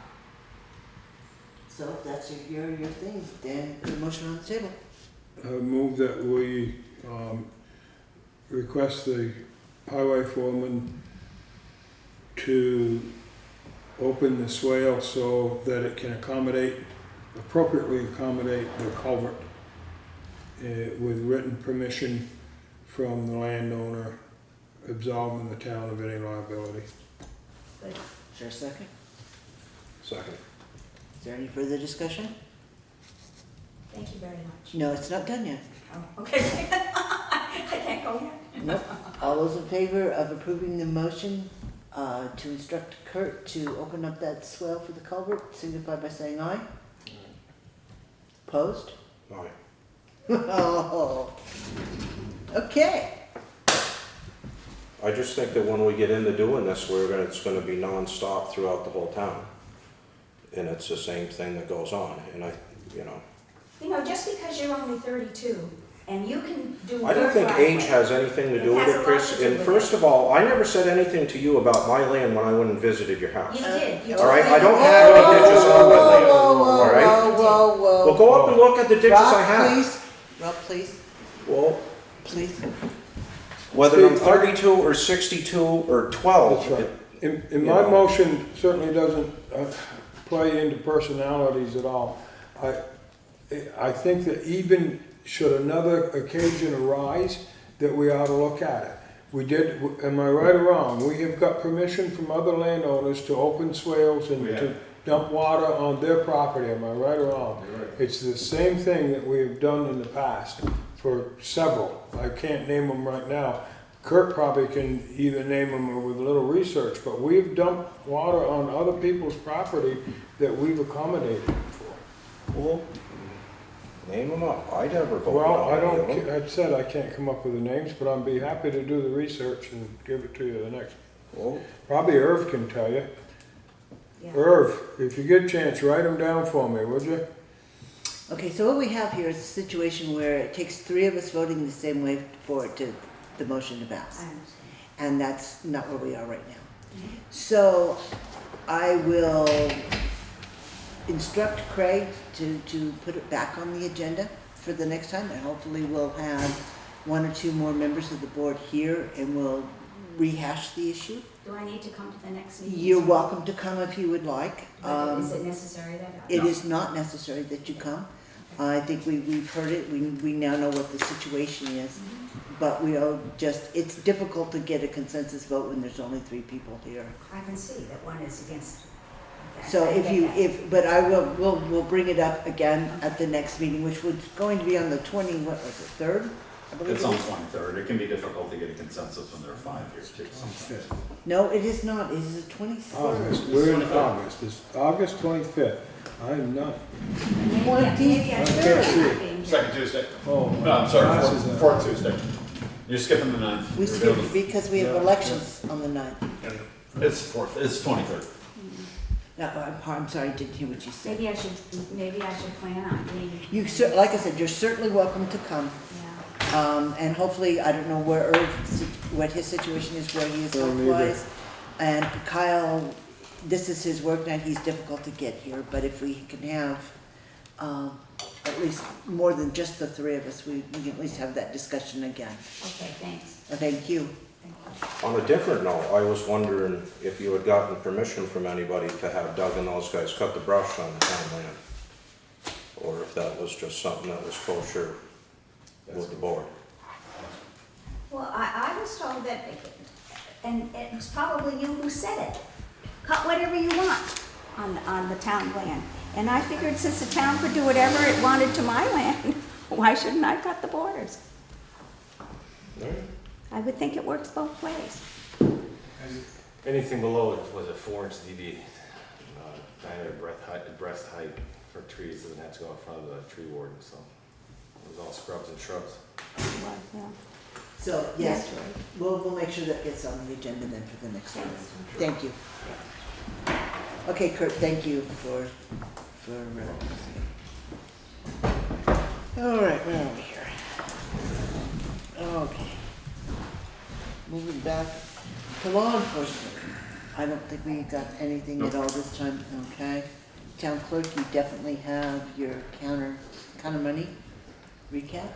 So if that's your thing, then put a motion on the table. Move that we request the highway foreman to open the swale so that it can accommodate appropriately accommodate the culvert with written permission from the landowner, absolving the town of any liability. Good. Is there a second? Second. Is there any further discussion? Thank you very much. No, it's not done yet. Oh, okay. I can't go yet. Nope. All those in favor of approving the motion to instruct Kurt to open up that swell for the culvert, signify by saying aye. Opposed? Aye. Oh. Okay. I just think that when we get into doing this, it's gonna be nonstop throughout the whole town. And it's the same thing that goes on, and You know, just because you're only 32 and you can do I don't your think driveway, age has anything to do It with has a it, lot Chris. to do And with first it. of all, I never said anything to you about my land when I went and visited your house. You did. You All right, did. I don't have any ditches on my land, Whoa, all right? whoa, whoa. Well, go up and look at the ditches I Rob, have. please. Rob, please. Well, Please. whether I'm See, 32 or 62 or 12. That's right. And you my know. motion certainly doesn't play into personalities at all. I think that even should another occasion arise, that we ought to look at it. We did, am I right or wrong? We have got permission from other landowners to open swales and We to have. dump water on their property, am I right or wrong? You're right. It's the same thing that we have done in the past for several. I can't name them right now. Kurt probably can either name them or with a little research, but we've dumped water on other people's property that we've accommodated for. Well, name them up. I never voted Well, on I any of don't, them. I said I can't come up with the names, but I'd be happy to do the research and give it to you the next. Well, Probably Irv can tell you. Yeah. Irv, if you get a chance, write them down for me, would you? Okay, so what we have here is a situation where it takes three of us voting the same way for it to, the motion to pass. I understand. And that's not where we are right now. So I will instruct Craig to put it back on the agenda for the next time, and hopefully we'll have one or two more members of the board here and we'll rehash the issue. Do I need to come to the next meeting? You're welcome to come if you would like. But is it necessary that I? It is not necessary that you come. I think we've heard it, we now know what the situation is. But it's difficult to get a consensus vote when there's only three people here. I can see that one is against. So I get that. but we'll bring it up again at the next meeting, which was going to be on the 3rd? I believe It's it on is. 23rd. It can be difficult to get a consensus when there are 5 here too sometimes. No, it is not, it is the 23rd. August, we're in August, it's August 25th. I'm not, Maybe I can't should. see it. Second Tuesday. oh. No, I'm sorry, glasses are- fourth Tuesday. You're skipping the 9th. We We're doing skipped because we have Yeah, elections on the 9th. It's 4th, it's 23rd. No, I'm sorry, I didn't hear what you said. Maybe I should plan on being. Like I said, you're certainly welcome to come. Yeah. And hopefully, I don't know what his situation is, where he is Don't health-wise. And Kyle, this is his work night, he's difficult to get here, but if we can have, at least more than just the three of us, we can at least have that discussion again. Okay, thanks. Thank you. Thank you. on a different note, I was wondering if you had gotten permission from anybody to have Doug and those guys cut the brush on the town land. Or if that was just something that was kosher with the board. Well, I was told that, and it was probably you who said it, cut whatever you want on the town land. And I figured since the town could do whatever it wanted to my land, why shouldn't I cut the borders? I would think it works both ways. Anything below it was a 4-inch DD, diameter breast height for trees, doesn't have to go in front of the tree warden, so it was all scrubs and shrubs. Well, yeah. So, yes, That's right. we'll make sure that gets on the agenda then for the next one. Thanks. Thank you. Okay, Kurt, thank you for, all right, where are we here? Okay. Moving back to law enforcement. I don't think we got anything at all this time, okay? Town clerk, you definitely have your counter money recap.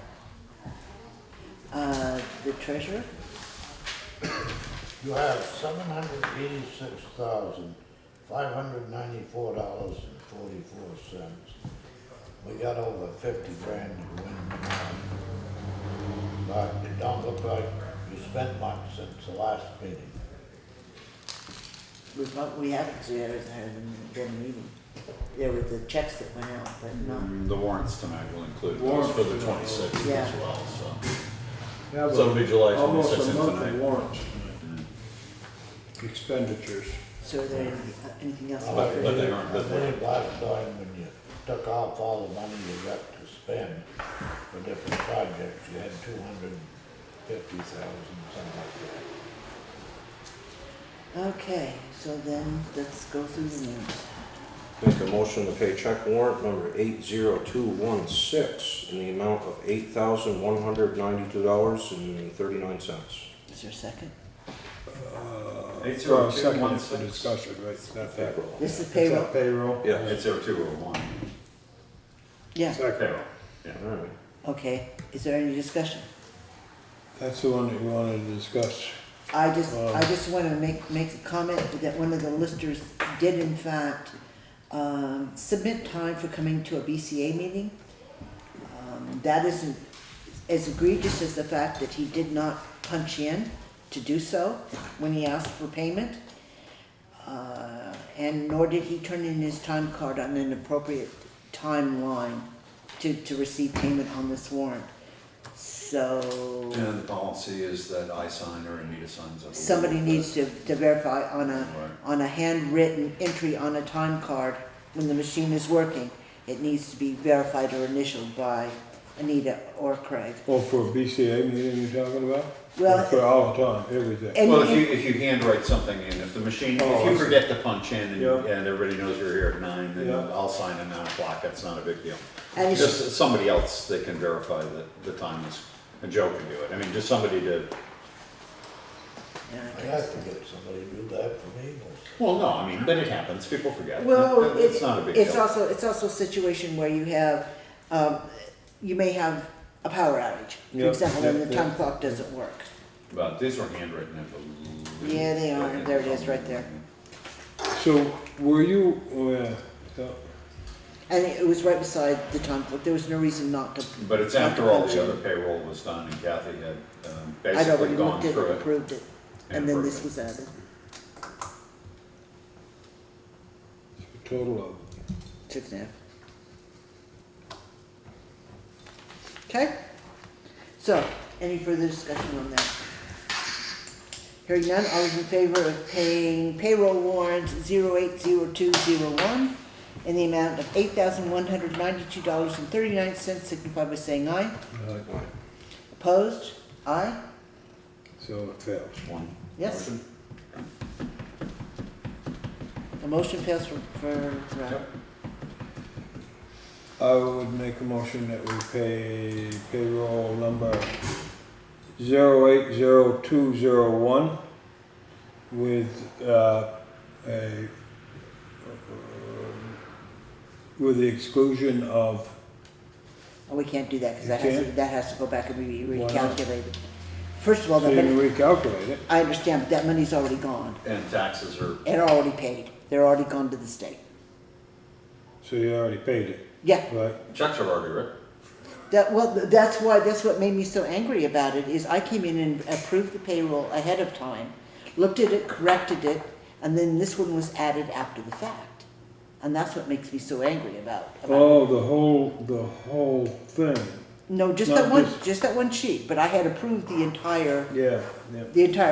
The treasurer, You have $786,594.44. We got over 50 grand to win. But it don't look like you spent much since the last meeting. We haven't, because there hasn't been a meeting. There were the checks that went out, but no. The warrants tonight will include those Warrants for the tonight. 26th Yeah. as well, so. Yeah, So it'll be July almost 26th a month tonight. of warrants. Expenditures. So are there anything else? But they aren't I good. believe last time when you took off all the money you got to spend for different projects, you had 250,000, something like that. Okay, so then let's go through the names. Make a motion to pay check warrant number 80216 in the amount of $8,192.39. Is there a second? Well, second is for discussion, right? Not that. This is Is payroll? that payroll? Yeah. It's 0201. Yeah, Second. Payroll, yeah. All right. okay. Is there any discussion? That's the one that you wanted to discuss. I just want to make a comment that one of the listers did in fact submit time for coming to a BCA meeting. That isn't as egregious as the fact that he did not punch in to do so when he asked for payment. And nor did he turn in his time card on an appropriate timeline to receive payment on this warrant. So And the policy is that I sign or Anita signs it. somebody needs to verify on Right. a handwritten entry on a time card when the machine is working. It needs to be verified or initialed by Anita or Craig. Oh, for a BCA meeting you're talking about? Well, Or for all the time, everything? And Well, if you handwrite something in, if the machine, Oh, if I you see. forget to punch in and, Yeah. and everybody knows you're here at 9, then Yeah. I'll sign at 9 o'clock, that's not a big deal. And it's- Just somebody else that can verify that the time is, and Joe can do it, I mean, just somebody to, I have to get somebody to do that for me. well, no, I mean, but it happens, people forget. Well, It's not a big it's deal. also a situation where you have, you may have a power outage. For Yeah, example, when yeah, the yeah. time clock doesn't work. But these were handwritten, I believe. Yeah, they are. There it is, right there. So were you, oh yeah, so- And it was right beside the time clock. There was no reason not to. But it's not to after all punch the in. other payroll was done and Kathy had I'd basically already gone looked at through it, it. approved it, and And then approved this it. was added. total of, 6.5. Okay, so, any further discussion on that? Hearing none, all those in favor of paying payroll warrant 080201 in the amount of $8,192.39, signify by saying aye. Opposed? Aye? so it fails. One. Yes. motion. The motion fails for I would make a motion that we pay payroll number 080201 with with the exclusion of, Oh, we can't do that, because You can't? that has to go back and be Why not? recalculated. First of all, so that you can money, recalculate it. I understand, but that money's already gone, And taxes are, and already paid. They're already gone to the state. So you already paid it, Yeah, right? checks are already written. that's what made me so angry about it, is I came in and approved the payroll ahead of time, looked at it, corrected it, and then this one was added after the fact. And that's what makes me so angry about it. Oh, the whole thing, No, just not that one, this- just that one sheet, but I had approved the entire yeah.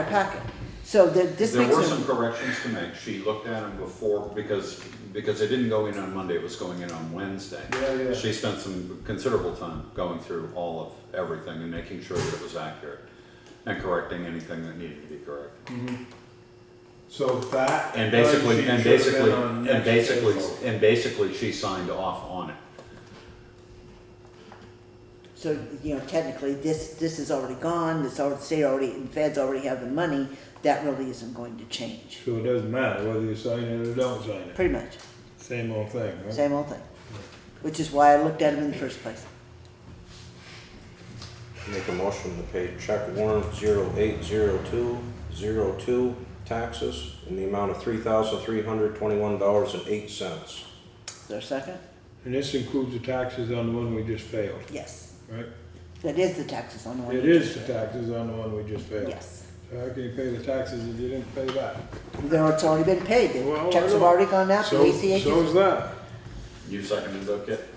packet. So this There makes were it. some corrections to make. She looked at them before, because it didn't go in on Monday, it was going in on Wednesday. Yeah. She spent some considerable time going through all of everything and making sure that it was accurate and correcting anything that needed to be corrected. So that. And basically, time sheet should have been on next payroll. basically, she signed off on it. So, technically, this is already gone, state already, and feds already have the money, that really isn't going to change. So it doesn't matter whether you sign it or don't sign it, Pretty much, same old thing, right? same old thing. Which is why I looked at them in the first place. Make a motion to pay check warrant 080202 taxes in the amount of $3,321.08. Is there a second? And this includes the taxes on the one we just failed, Yes, right? that is the taxes on the one. It you is just the said. taxes on the one we just failed. Yes. So how can you pay the taxes if you didn't pay that? Though it's already been paid, the Well, I checks have know. already gone out, the So, ACH. so's that. You seconded that, Kit?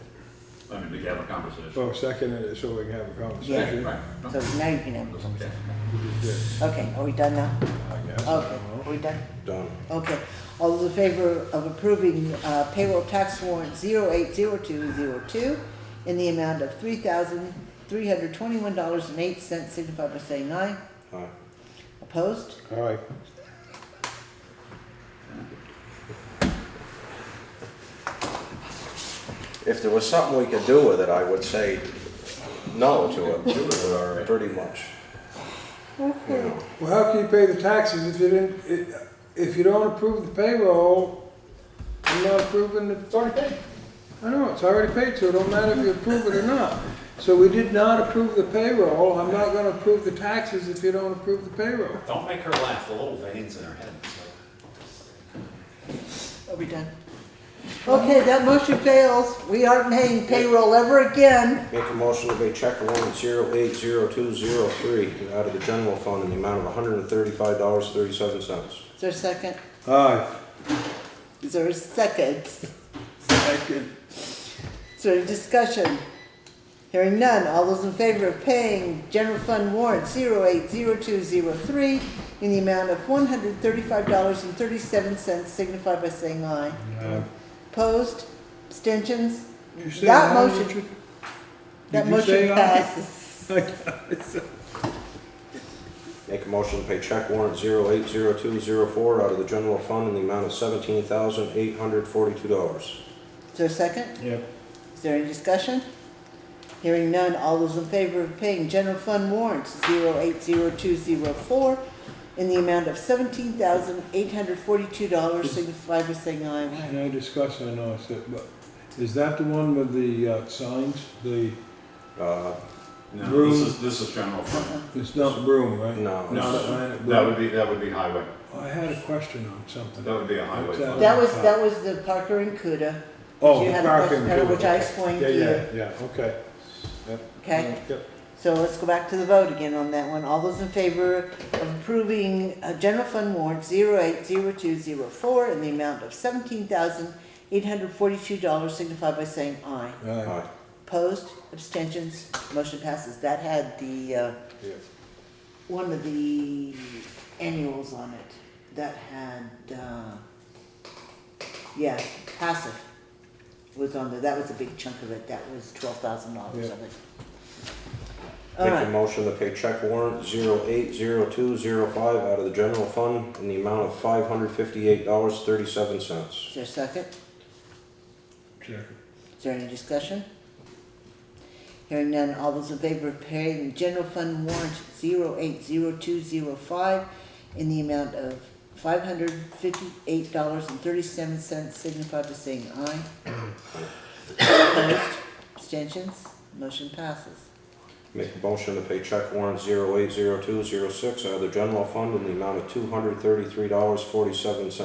I mean, to have a conversation. Oh, seconded it so we can have a Yeah. conversation. Right. So now you can have, That's okay. We just did, okay, are we done now? I guess, I Okay, don't know. are we done? Done. Okay, all those in favor of approving payroll tax warrant 080202 in the amount of $3,321.08 signify by saying aye. Aye. Opposed? All right, If there was something we could do with it, I would say no to it, All right. pretty much. You know. well, how can you pay the taxes if you didn't, if you don't approve the payroll, you're not approving the. It's already paid. I know, it's already paid, so it don't matter if you approve it or not. So we did not approve the payroll, I'm not gonna approve the taxes if you don't approve the payroll. Don't make her laugh, the little veins in her head. Are we done? Okay, that motion fails. We aren't paying payroll ever again. Make a motion to pay check warrant 080203 out of the general fund in the amount of $135.37. Is there a second? Aye. Is there a second? Second. Is there a discussion? Hearing none, all those in favor of paying general fund warrant 080203 in the amount of $135.37 signify by saying aye. Opposed? Abstentions? You say That aye, motion, Richard? that Did you motion say aye? passes. Make a motion to pay check warrant 080204 out of the general fund in the amount of $17,842. Is there a second? Yep. Is there any discussion? Hearing none, all those in favor of paying general fund warrants 080204 in the amount of $17,842 signify by saying aye. Can I discuss, I know I said, but is that the one with the signs, the, Uh, No, Broom. this is general fund. it's not broom, right? No. Not Atlantic That Broom. would be highway. I had a question on something. That would be a highway What's fund. That was the Parker and Cuda. Oh, You the had a parking. question, too. which I explained Yeah, to you. yeah, okay. Yep. Okay? Yep. So let's go back to the vote again on that one. All those in favor of approving general fund warrant 080204 in the amount of $17,842 signify by saying aye. Aye. Aye. Opposed, abstentions, motion passes. That had the, Yeah. one of the annuals on it. That had, yeah, passive was on there. That was a big chunk of it. That was $12,000 of it. All Make a right, motion to pay check warrant 080205 out of the general fund in the amount of $558.37. is there a second? Second. Is there any discussion? Hearing none, all those in favor of paying general fund warrant 080205 in the amount of $558.37 signify by saying aye. Opposed, abstentions, motion passes. Make a motion to pay check warrant 080206 out of the general fund in the amount of $233.47. Is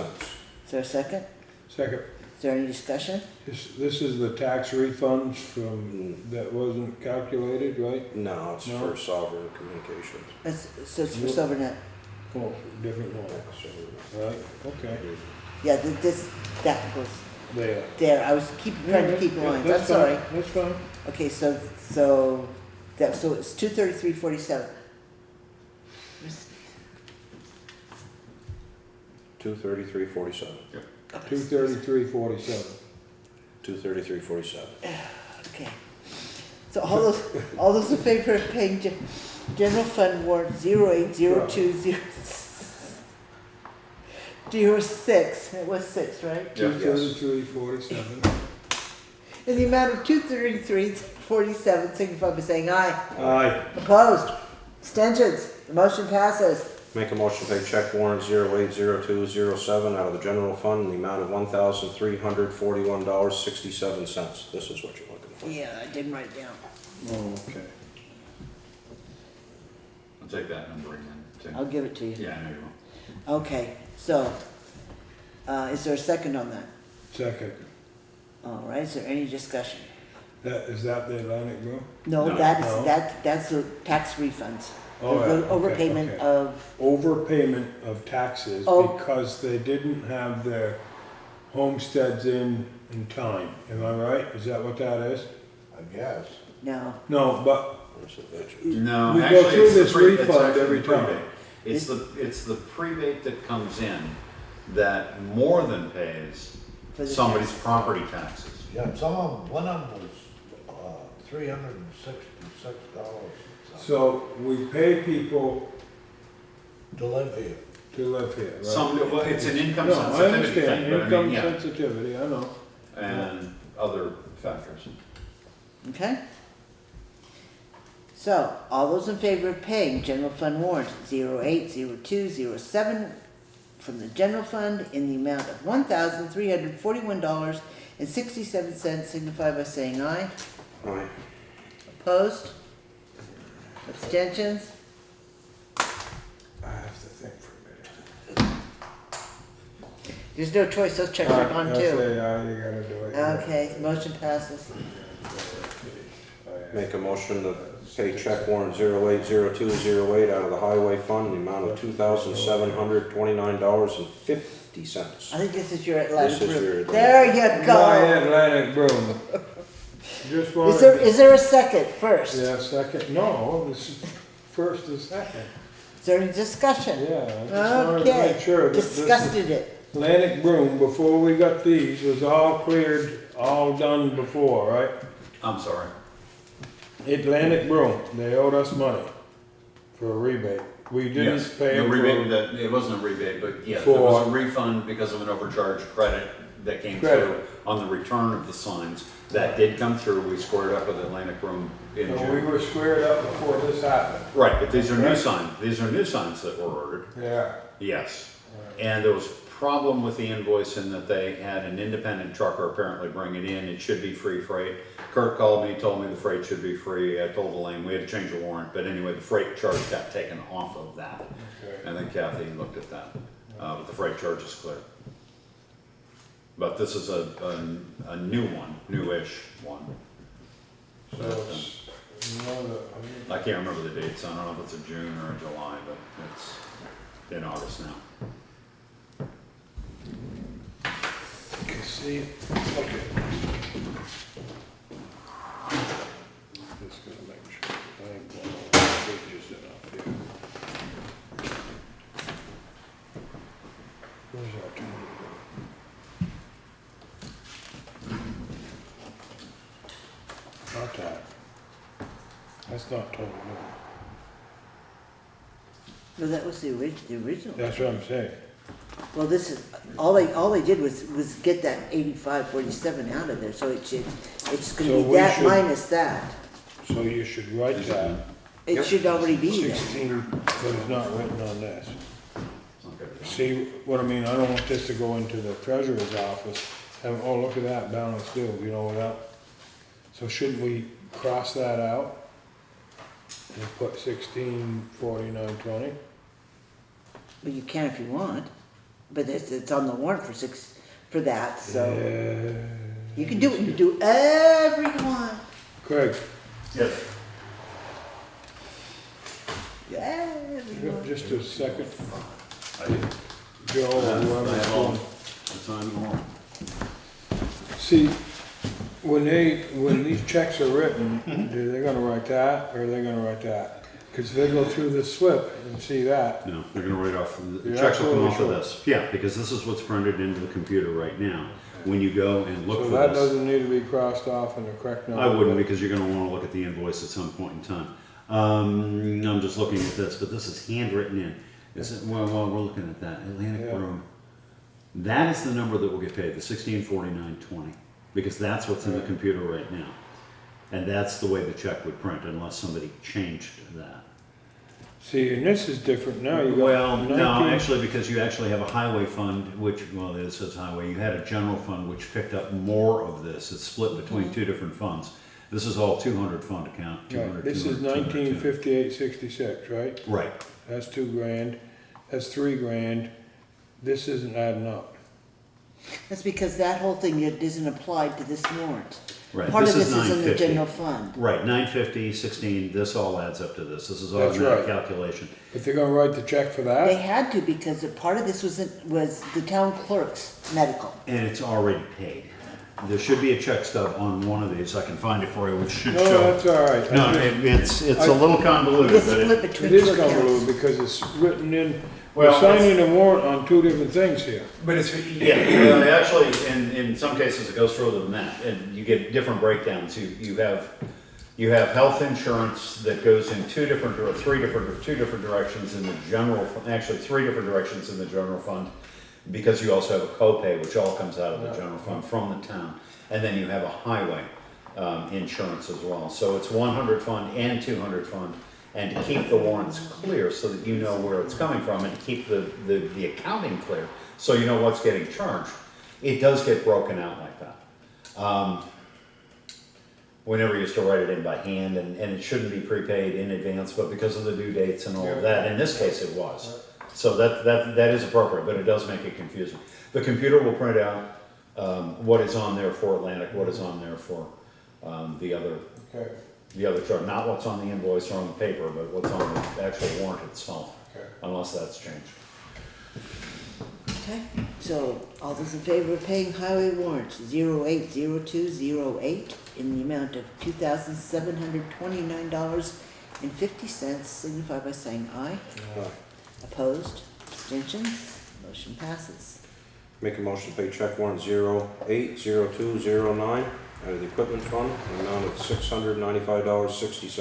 there a second? Second. Is there any discussion? This is the tax refunds from, that wasn't calculated, right? No, it's No? for Sovereign Communications. So it's for Silvernet. Oh, different one, right? Okay. Yeah, that goes There. there. I was trying to keep in Yeah, line. that's I'm sorry. fine, that's fine. Okay, so it's 233.47. 233.47. 233.47. 233.47. Okay. So all those in favor of paying general fund warrant 080206. It was 6, right? 233.47. In the amount of 233.47, signify by saying aye. Aye. Opposed? Abstentions? The motion passes. Make a motion to pay check warrant 080207 out of the general fund in the amount of $1,341.67. This is what you're looking for. Yeah, I didn't write it down. Oh, okay. I'll take that number again. too. I'll give it to you. Yeah, I know you will. Okay, so, is there a second on that? Second. All right, is there any discussion? Is that the Atlantic Room? No, No. No. that's the tax refunds. Oh, The yeah, okay, overpayment okay. of, Overpayment of taxes Oh. because they didn't have their homesteads in time. Am I right? Is that what that is? I guess. no, No, but No, We go actually, through it's the this it's refund actually every the time. prebate. It's the prebate that comes in that more than pays For the somebody's taxes. property taxes. Yeah, one of them was, $366. so we pay people To live here. to live here, right? Well, it's an income No, I sensitivity thing, understand, but I income mean, yeah, sensitivity, I know. and other factors. okay? So, all those in favor of paying general fund warrant 080207 from the general fund in the amount of $1,341.67 signify by saying aye. Aye. Opposed? Abstentions? I have to think for a minute. There's no choice, those checks are gone I'll too. say aye, you gotta do it. Okay, motion passes. Make a motion to pay check warrant 080208 out of the highway fund in the amount of $2,729.50. I think this is your Atlantic This is room. your Atlantic. There you My go. Atlantic Broom. Just wanted. Is there a second first? Yeah, second, no, this is first and second. Is there any discussion? Yeah, I just wanted to Okay, make sure that this disgusted it. Atlantic Broom, before we got these, was all cleared, all done before, right? I'm sorry. Atlantic Broom, they owed us money for a rebate. We didn't Yes, pay the them rebate, for, that, it wasn't a rebate, but yes, there was a For- refund because of an overcharge credit that came Credit. through on the return of the signs. That did come through, we squared up with Atlantic Room in so we June. were squared up before this happened. Right, but these are new Correct. signs, these are new signs that were ordered, Yeah. yes. And there was problem with the invoice in that they had an independent trucker apparently bring it in, it should be free freight. Kurt called me, told me the freight should be free, I told Elaine we had to change the warrant, but anyway, the freight charge got taken off of that. Okay. And then Kathy looked at that, but the freight charge is clear. But this is a new one, newish one. So it's another, I can't remember the dates, I don't know if it's a June or a July, but it's in August now. you see, okay. Just gonna make sure I ain't got all the pages enough here. Where's our town? Not that. That's not total. No, that was the original. That's what I'm saying. Well, this is, all they did was get that 8547 out of there, so it's gonna So be we that should- minus that. So you should write that, It should already be there. 16, but it's not written on this. Okay. See what I mean? I don't want this to go into the treasurer's office, and, oh, look at that, balance due, you know, without, so shouldn't we cross that out? And put 164920? But you can if you want, but it's on the warrant for that, so. You can do it, you can do whatever you want. Craig, Yes. Whatever you you got want. just a second, I do. Joe, or I have whoever's all going. the time more. See, when these checks are written, they're gonna write that, or they're gonna write that? Cause they go through the slip and see that. No, they're gonna write off, the You're checks will come off of absolutely this. Yeah, because this is what's printed into the computer right now. When you go and look So for that this, doesn't need to be crossed off in the correct number. I wouldn't, because you're gonna wanna look at the invoice at some point in time. I'm just looking at this, but this is handwritten in. Is it, well, we're looking at that, Atlantic Yeah. Room. That is the number that will get paid, the 1649.20, because that's what's in the Right. computer right now. And that's the way the check would print unless somebody changed that. See, and this is different now, you got Well, no, 19 actually, because you actually have a highway fund, which, well, it says highway, you had a general fund which picked up more of this, it's split between two different funds. This is all 200 fund account, 200, Right, this is 200, 200. 1958.66, right? Right, That's $2,000, that's $3,000, this isn't adding up. That's because that whole thing isn't applied to this warrant. Right, Part of this this is is in the 950. general fund. Right, 950, 16, this all adds up to this. This is That's automatic right. calculation. If they're gonna write the check for They that, had to because a part of this was the town clerk's medical. And it's already paid. There should be a check stub on one of these. I can find it for you, which should no, show. that's all right. No, it's a little convoluted, It's but split it, between It two is convoluted accounts. because it's written in, Well, we're signing a warrant on two different things here. But it's, yeah, well, actually, in some cases, it goes further than that, and you get different breakdowns. You have health insurance that goes in two different directions in the general, actually 3 different directions in the general fund, because you also have a copay, which all comes out of the general fund from the town, and then you have a highway insurance as well. So it's 100 fund and 200 fund, and to keep the warrants clear so that you know where it's coming from, and to keep the accounting clear so you know what's getting charged, it does get broken out like that. We never used to write it in by hand, and it shouldn't be prepaid in advance, but because of the due dates and all of that, in this case it was. So that is appropriate, but it does make it confusing. The computer will print out what is on there for Atlantic, what is on there for the other chart, not what's on the invoice or on the paper, but what's on the actual warrant itself, unless that's changed. Okay, so all those in favor of paying highway warrants 080208 in the amount of $2,729.50 signify by saying aye. Opposed? Abstentions? Motion passes. Make a motion to pay check warrant 080209 out of the equipment fund, an amount of $695.60. Is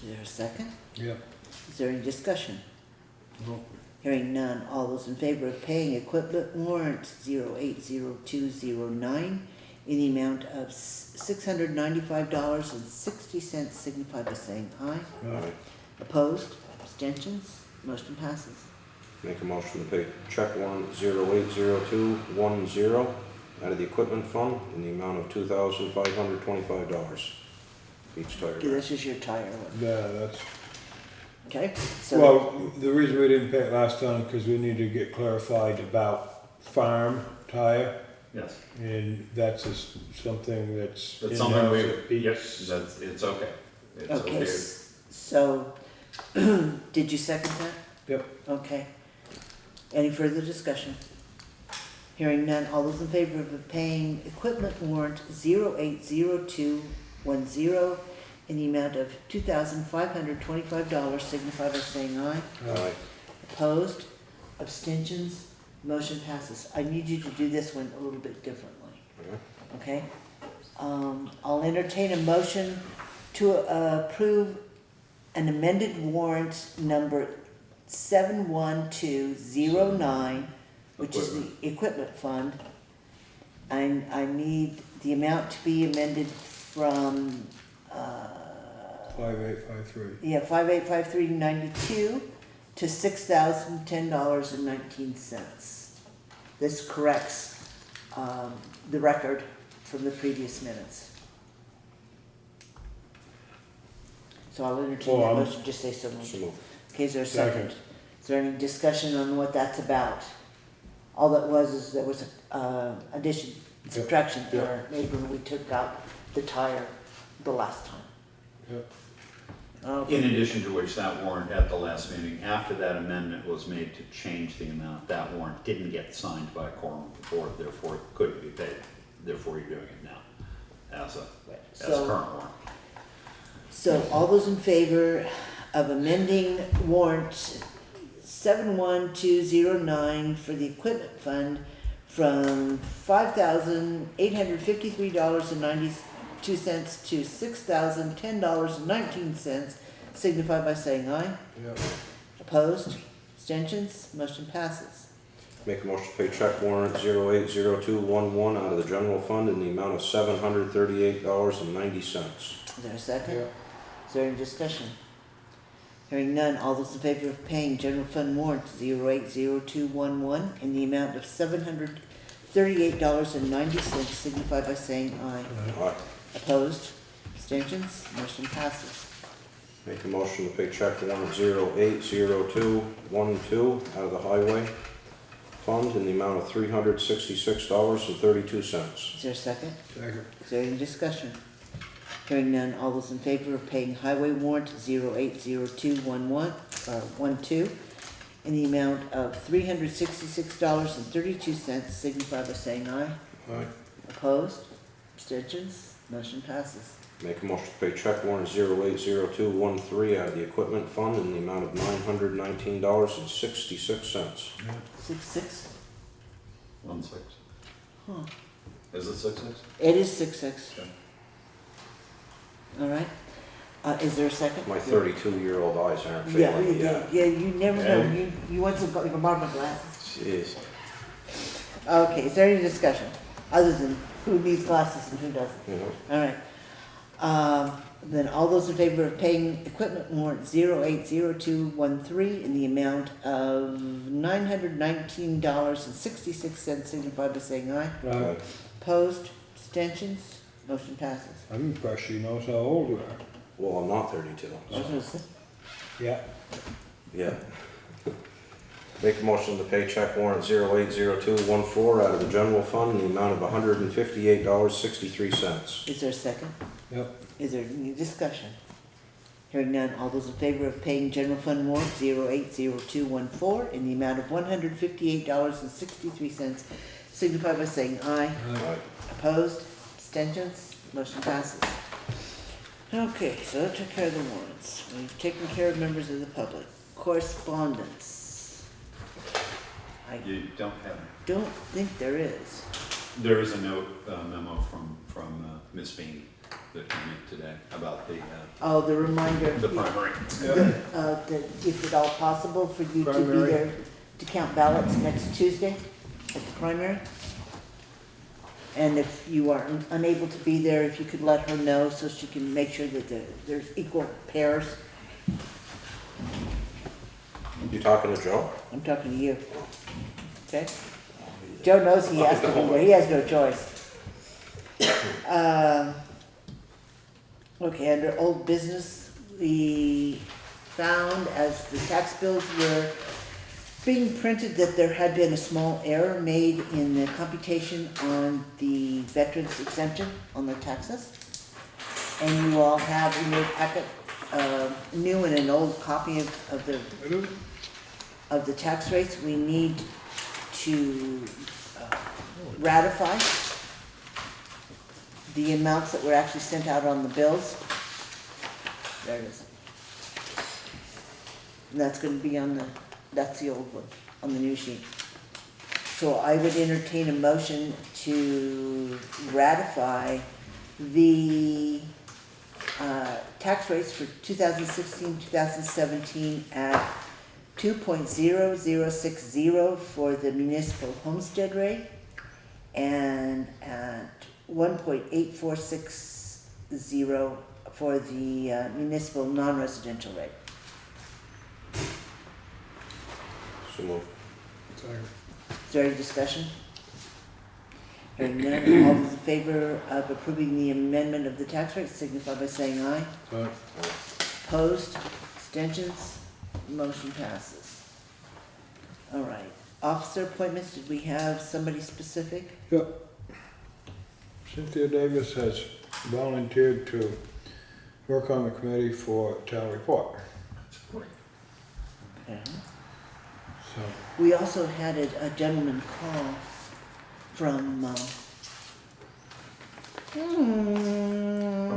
there a second? Yep. Is there any discussion? No. Hearing none, all those in favor of paying equipment warrant 080209 in the amount of $695.60 signify by saying aye. Aye. Opposed? Abstentions? Motion passes. Make a motion to pay check warrant 080210 out of the equipment fund in the amount of $2,525. Each tire. Okay, this is your tire one. Yeah, that's, Okay, so, well, the reason we didn't pay it last time, because we need to get clarified about farm tire, Yes. and that's just something that's. That's something in-house we, at Pete's. yes, it's okay. It's okay, okay. so, did you second that? Yep. Okay. Any further discussion? Hearing none, all those in favor of paying equipment warrant 080210 in the amount of $2,525 signify by saying aye. Aye. Opposed? Abstentions? Motion passes. I need you to do this one a little bit differently, okay? I'll entertain a motion to approve an amended warrant number 71209, which is the equipment fund. I need the amount to be amended from, 5853. 5853.92 to $6,010.19. This corrects the record from the previous minutes. So I'll entertain that motion, just say so moved. So moved. Okay, is there a second? Second. Is there any discussion on what that's about? All that was is there was a addition, subtraction Yep. error made when we took out the tire the last time. Yep. Okay. In addition to which, that warrant at the last meeting, after that amendment was made to change the amount, that warrant didn't get signed by a quorum of the board, therefore it couldn't be paid. Therefore, you're doing it now as a So- current warrant. So all those in favor of amending warrant 71209 for the equipment fund from $5,853.92 to $6,010.19 signify by saying aye. Yep. Opposed? Abstentions? Motion passes. Make a motion to pay check warrant 080211 out of the general fund in the amount of $738.90. Is there a second? Yep. Is there any discussion? Hearing none, all those in favor of paying general fund warrant 080211 in the amount of $738.90 signify by saying aye. Aye. Opposed? Abstentions? Motion passes. Make a motion to pay check warrant 080212 out of the highway Fund in the amount of $366.32. Is there a second? Second. Is there any discussion? Hearing none, all those in favor of paying highway warrant 080212 in the amount of $366.32 signify by saying aye. Aye. Opposed? Abstentions? Motion passes. Make a motion to pay check warrant 080213 out of the equipment fund in the amount of $919.66. 6-6? 1-6. Huh. Is it 6-6? It is 6-6. Okay. All right. Is there a second? My 32-year-old eyes aren't Yeah, failing me yeah, yet. yeah, you never know. You want some marble glasses. Jeez. Okay, is there any discussion other than who needs glasses and who doesn't? You know, All right. Then all those in favor of paying equipment warrant 080213 in the amount of $919.66 signify by saying aye. Aye. Opposed? Abstentions? Motion passes. I'm impressed she knows how old you are. well, I'm not 32. so- Yeah. Yeah. Make a motion to pay check warrant 080214 out of the general fund in the amount of $158.63. Is there a second? Yep. Is there any discussion? Hearing none, all those in favor of paying general fund warrant 080214 in the amount of $158.63 signify by saying aye. Aye. Opposed? Abstentions? Motion passes. Okay, so that took care of the warrants. We've taken care of members of the public. Correspondence. I You don't have, don't think there is. there is a note, memo from Ms. Bean that came in today about Oh, the reminder. the primary. That if at all possible for you to be Primary. there to count ballots next Tuesday at the primary. And if you are unable to be there, if you could let her know so she can make sure that there's equal pairs. You talking to Joe? I'm talking to you. Okay? Joe knows he has to be there, he has no choice. Okay, under old business, we found as the tax bills were being printed that there had been a small error made in the computation on the veterans exemption on their taxes. And you all have in your packet, a new and an old copy of the tax rates. We need to ratify the amounts that were actually sent out on the bills. There it is. And that's gonna be on the, that's the old one, on the new sheet. So I would entertain a motion to ratify the tax rates for 2016, 2017 at 2.0060 for the municipal homestead rate and at 1.8460 for the municipal non-residential rate. So moved. Is there any discussion? Hearing none, all those in favor of approving the amendment of the tax rate signify by saying aye. Aye. Opposed, abstentions, motion passes. All right, officer appointments, did we have somebody specific? Yep. Cynthia Davis has volunteered to work on the committee for town report. Yeah. So, We also had a gentleman call from,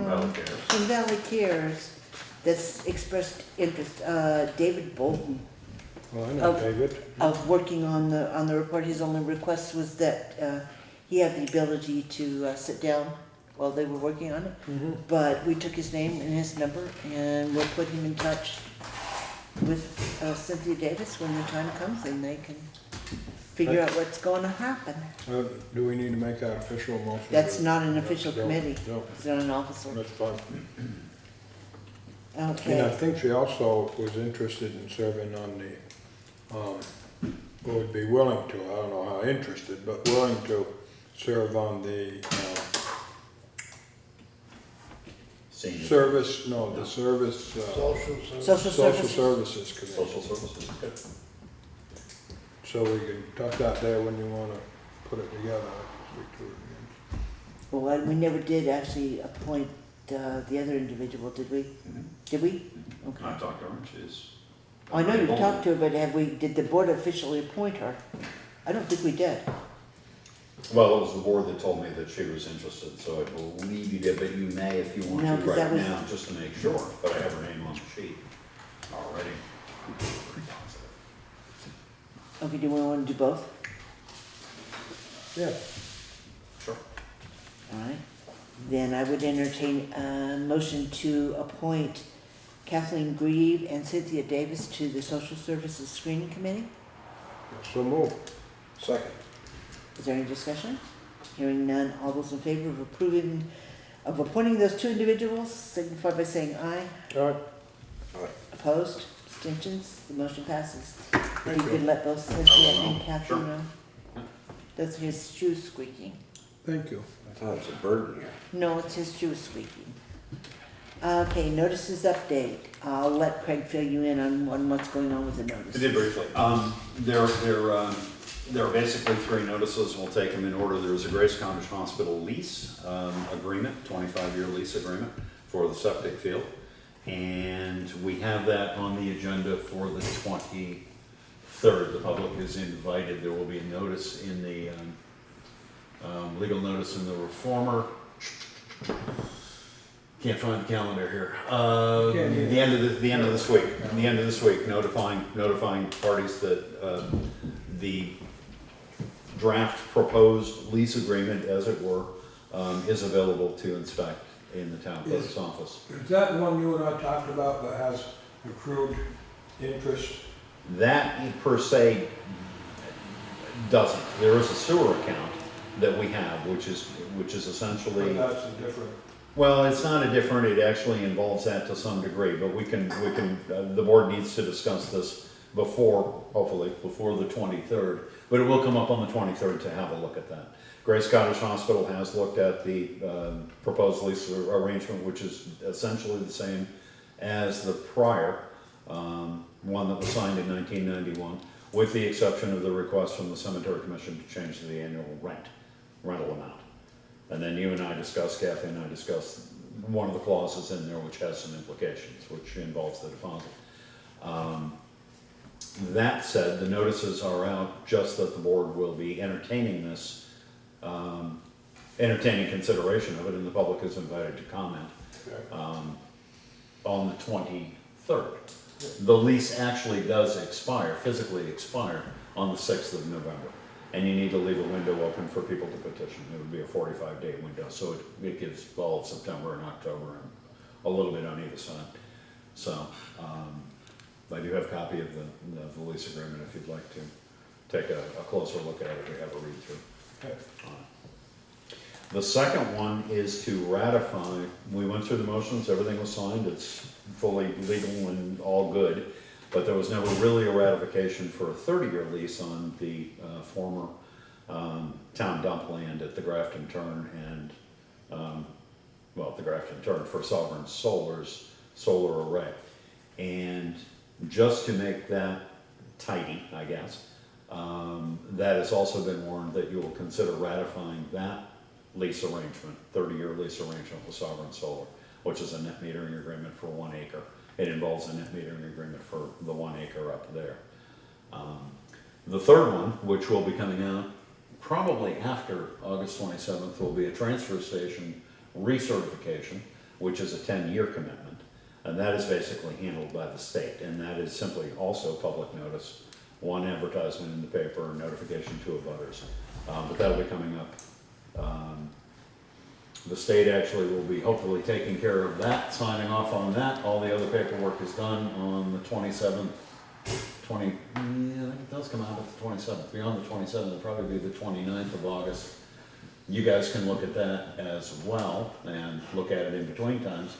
Valley Cares. from Valley Cares that's expressed interest, David Bolton, well, I know Of- David. of working on the report. His only request was that he had the ability to sit down while they were working on it. But we took his name and his number and we'll put him in touch with Cynthia Davis when the time comes and they can figure out what's going to happen. Do we need to make that official motion? That's not an official No, committee. No, It's not an officer. that's fine. And I Okay. think she also was interested in serving on the, would be willing to, I don't know how interested, but willing to serve on the, Senior. service, the service, Social service. Social social services. services committee. Social services. Good. so we can tuck that there when you wanna put it together. I can speak to it again. Well, we never did actually appoint the other individual, did we? Did we? Okay. I talked to her, and she's. I know you've talked to her, but did the board officially appoint her? I don't think we did. Well, it was the board that told me that she was interested, so I believe you did, but you may if you want No, to 'cause that right was- now, just to make sure. But I have her name on the sheet already. Okay, do we want to do both? Yeah. Sure. All right. Then I would entertain a motion to appoint Kathleen Grieve and Cynthia Davis to the Social Services Screening Committee. So move. Second. Is there any discussion? Hearing none, all those in favor of appointing those two individuals signify by saying aye. All right, Opposed? Abstentions? The motion passes. If Thank you you. could let both Cynthia and Catherine Sure. know. That's his shoes squeaking. thank you. I thought it was a bird in here. No, it's his shoes squeaking. Okay, notices update. I'll let Craig fill you in on what's going on with the notice. I did briefly. There are basically three notices. We'll take them in order. There's a Grace Cottage Hospital lease agreement, 25-year lease agreement for the septic field. And we have that on the agenda for the 23rd. The public is invited. There will be a notice in the, legal notice in the Reformer. Can't find the calendar here. The end of this week, notifying parties that the draft proposed lease agreement, as it were, is available to inspect in the town clerk's office. Is that one you and I talked about that has accrued interest? That per se doesn't. There is a sewer account that we have, which is essentially. But that's a different. Well, it's not a different, it actually involves that to some degree, but the board needs to discuss this hopefully, before the 23rd. But it will come up on the 23rd to have a look at that. Grace Cottage Hospital has looked at the proposed lease arrangement, which is essentially the same as the prior one that was signed in 1991, with the exception of the request from the Cemetery Commission to change the annual rental amount. And then you and I discussed, Kathy and I discussed one of the clauses in there which has some implications, which involves the deposit. That said, the notices are out, just that the board will be entertaining this, entertaining consideration of it, and the public is invited to comment on the 23rd. The lease actually does physically expire on the 6th of November. And you need to leave a window open for people to petition. It would be a 45-day window, so it gives all of September and October and a little bit on either side. So I do have a copy of the lease agreement if you'd like to take a closer look at it or have a read through. Okay. The second one is to ratify. We went through the motions, everything was signed, it's fully legal and all good. But there was never really a ratification for a 30-year lease on the former town dump land at the Grafton Turn and, the Grafton Turn for Sovereign Solar's solar array. And just to make that tidy, I guess, that has also been warned that you will consider ratifying that lease arrangement, 30-year lease arrangement with Sovereign Solar, which is a net metering agreement for 1 acre. It involves a net metering agreement for the 1 acre up there. The third one, which will be coming out probably after August 27th, will be a transfer station recertification, which is a 10-year commitment. And that is basically handled by the state. And that is simply also public notice, one advertisement in the paper, notification to abutters. But that'll be coming up. The state actually will be hopefully taking care of that, signing off on that. All the other paperwork is done on the 27th. I think it does come out at the 27th. Beyond the 27th, it'll probably be the 29th of August. You guys can look at that as well and look at it in between times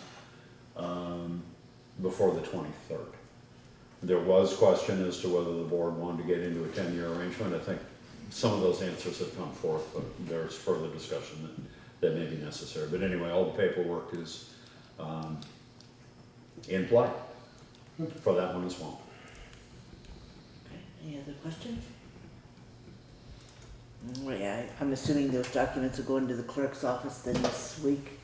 before the 23rd. There was question as to whether the board wanted to get into a 10-year arrangement. I think some of those answers have come forth, but there's further discussion that may be necessary. But anyway, all the paperwork is in play for that one as well. Okay, any other questions? Yeah, I'm assuming those documents will go into the clerk's office then this week?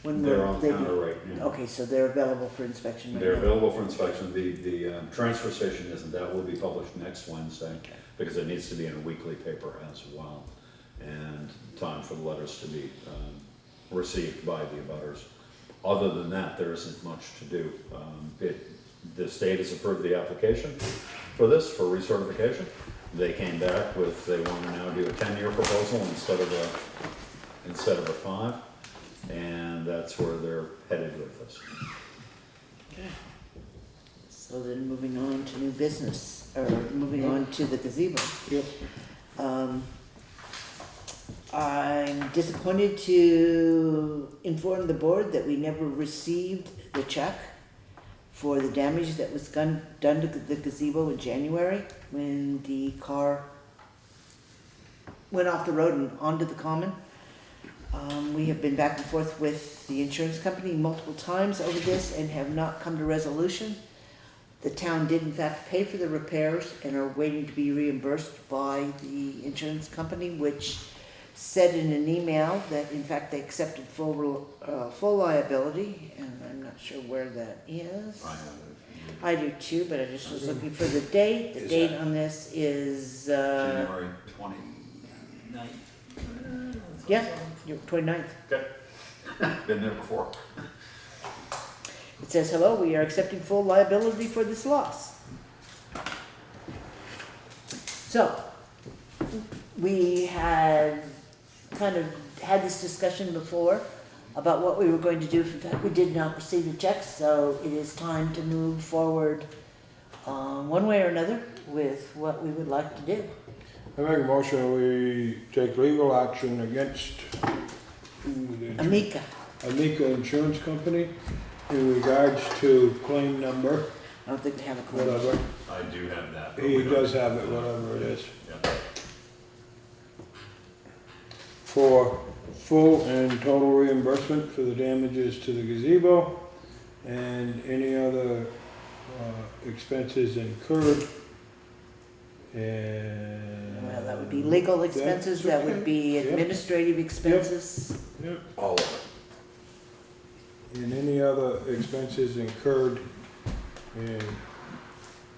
When They're will on they the be- counter right now. Okay, so they're available for inspection right now? They're available for inspection. The transfer station isn't. That will be published next Wednesday because it needs to be in a weekly paper as well. And time for the letters to be received by the abutters. Other than that, there isn't much to do. The state has approved the application for this, for recertification. They came back with, they want to now do a 10-year proposal instead of a 5. And that's where they're headed with this. So then moving on to new business, or moving on to the gazebo. Yep. I'm disappointed to inform the board that we never received the check for the damage that was done to the gazebo in January when the car went off the road and onto the common. We have been back and forth with the insurance company multiple times over this and have not come to resolution. The town did in fact pay for the repairs and are waiting to be reimbursed by the insurance company, which said in an email that in fact they accepted full liability, and I'm not sure where that is. I have it. I do too, but I just was looking for the date. The Is date that- on this is, January 29th. yeah, 29th. Okay. Been there before. It says, hello, we are accepting full liability for this loss. So, we had kind of had this discussion before about what we were going to do if in fact we did not receive the check, so it is time to move forward one way or another with what we would like to do. I make a motion, we take legal action against Amica, Amica Insurance Company in regards to claim number, I don't think they have a clue. whatever. I do have that. but He we don't- does have it, whatever it is, Yeah. for full and total reimbursement for the damages to the gazebo and any other expenses incurred. And. Well, that would be legal expenses, that would be Yep. administrative expenses. Yep. All of it. And any other expenses incurred and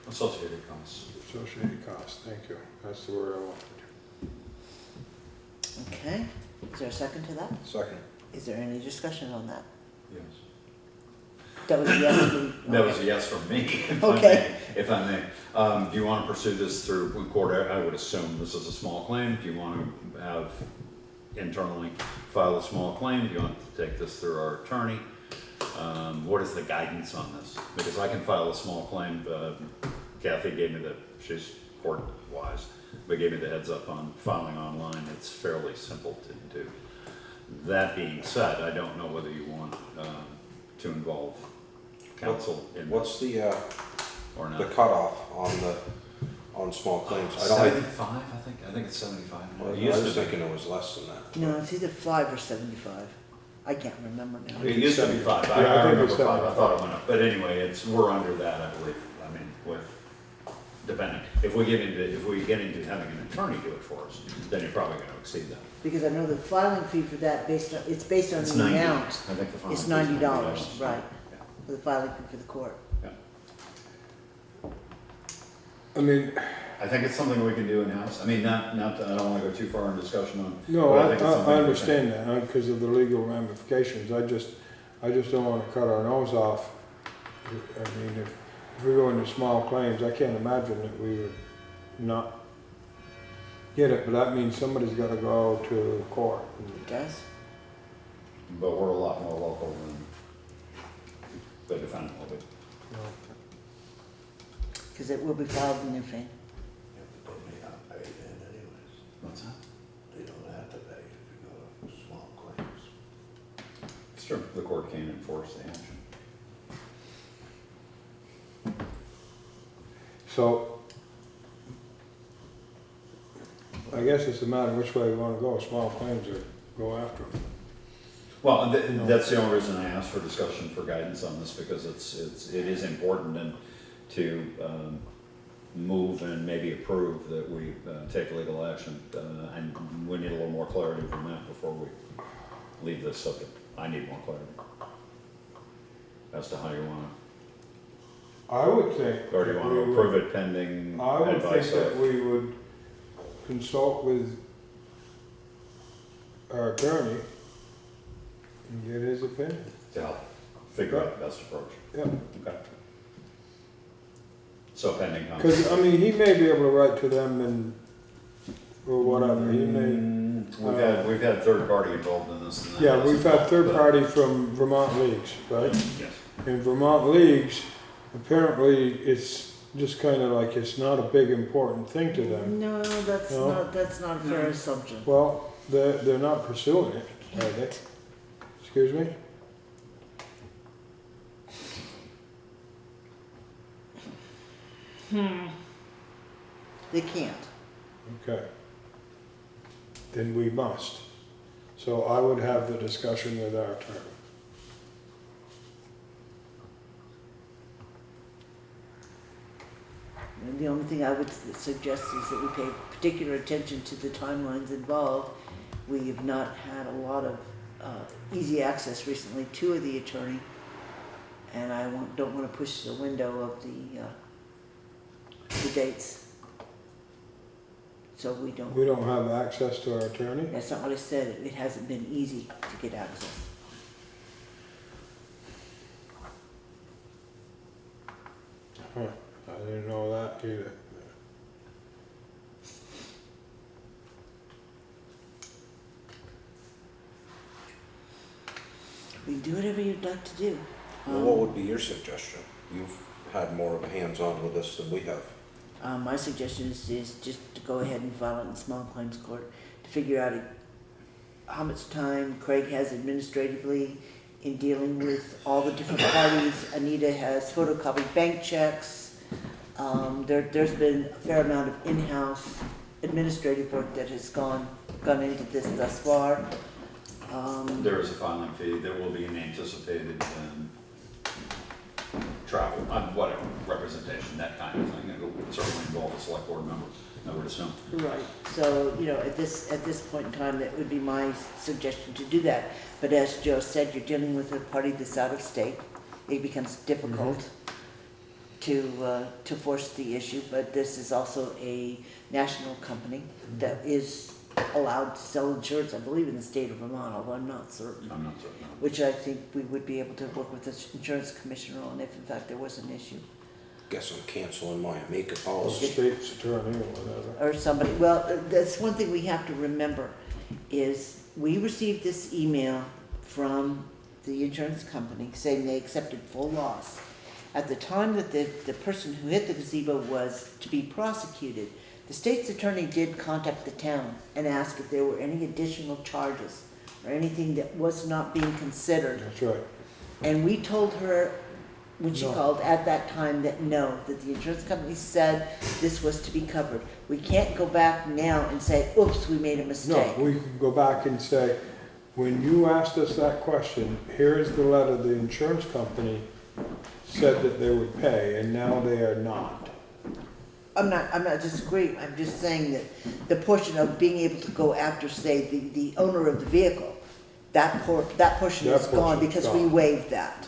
Associated costs. associated costs, thank you, that's the word I wanted. Okay, is there a second to that? Second. Is there any discussion on that? Yes. That was a yes. from- That was a yes from me, if Okay. I may. Do you want to pursue this through court? I would assume this is a small claim. Do you want to have internally file a small claim? Do you want to take this through our attorney? What is the guidance on this? Because I can file a small claim. Kathy gave me she's court-wise, but gave me the heads up on filing online. It's fairly simple to do. That being said, I don't know whether you want to involve counsel in What's the or not. cutoff on small claims? I don't. 75, I think it's 75. I It used was to be. thinking it was less than that. No, it's either 5 or 75. I can't remember now. It used to be 5. Yeah, I I think remember it's 5. I 75. thought it went up. But anyway, we're under that, I believe. I mean, depending. If we get into having an attorney do it for us, then you're probably going to exceed that. Because I know the filing fee for that it's based on It's the 90. amount. I think the filing It's fee is $90, right, Yeah. for the filing fee for the court. Yeah. I mean, I think it's something we can do in-house. I mean, I don't want to go too far in discussion on. no, but I think it's something we can- understand that, because of the legal ramifications, I just don't wanna cut our nose off. I mean, if we go into small claims, I can't imagine that we would not get it, but that means somebody's gotta go to court. It does? But we're a lot more local than the defendant will be. Because it will be filed in their fee. Yeah, but they may not pay then anyways. What's that? They don't have to pay if you go to small claims. It's true. The court can't enforce the action. So, I guess it's a matter of which way we wanna go, small claims or go after them. Well, that's the only reason I asked for discussion for guidance on this, because it is important and to move and maybe approve that we take legal action. And we need a little more clarity from that before we leave this subject. I need more clarity as to how you want I would think. to, or do you want to we would- approve it pending I would think advice that of? we would consult with our attorney and get his opinion. To help figure out the best approach. Yeah, Okay. So pending because, I mean, he may be able to write to them and, or whatever, he may. We've had third party involved in this. And that Yeah, we've hasn't had helped, third but- party from Vermont Leagues, right? Yes. In Vermont Leagues, apparently it's just kind of like it's not a big important thing to them. No, that's No? that's not a fair assumption. Well, they're not pursuing it, are they? Excuse me? They can't. Okay. Then we must. So I would have the discussion with our attorney. And the only thing I would suggest is that we pay particular attention to the timelines involved. We have not had a lot of easy access recently to the attorney, and I don't want to push the window of the dates. So we don't. We don't have access to our attorney? That's not what I said. It hasn't been easy to get access. Huh, I didn't know that either. We can do whatever you'd like to do. Well, what would be your suggestion? You've had more of a hands-on with this than we have. My suggestion is just to go ahead and file it in small claims court to figure out how much time Craig has administratively in dealing with all the different parties. Anita has photocopied bank checks. There's been a fair amount of in-house administrative work that has gone into this thus far. There is a filing fee, there will be an anticipated travel, whatever, representation, that kind of thing. It will certainly involve a select board member, I would assume. Right, so, you know, at this point in time, that would be my suggestion to do that. But as Joe said, you're dealing with a party that's out of state. It becomes difficult to force the issue, but this is also a national company that is allowed to sell insurance, I believe, in the state of Vermont, although I'm not certain. I'm not certain. Which I think we would be able to work with the insurance commissioner on if in fact there was an issue. Guess I'm canceling my Amica Or policy. state's attorney or whatever. Or somebody, well, that's one thing we have to remember, is we received this email from the insurance company saying they accepted full loss. At the time that the person who hit the gazebo was to be prosecuted, the state's attorney did contact the town and ask if there were any additional charges or anything that was not being considered. That's right. And we told her, when she No. called at that time, that no, that the insurance company said this was to be covered. We can't go back now and say, oops, we made a No, mistake. we can go back and say, when you asked us that question, here is the letter the insurance company said that they would pay, and now they are not. I'm not disagreeing, I'm just saying that the portion of being able to go after, say, the owner of the vehicle, that portion That is gone portion's because we gone. waived that.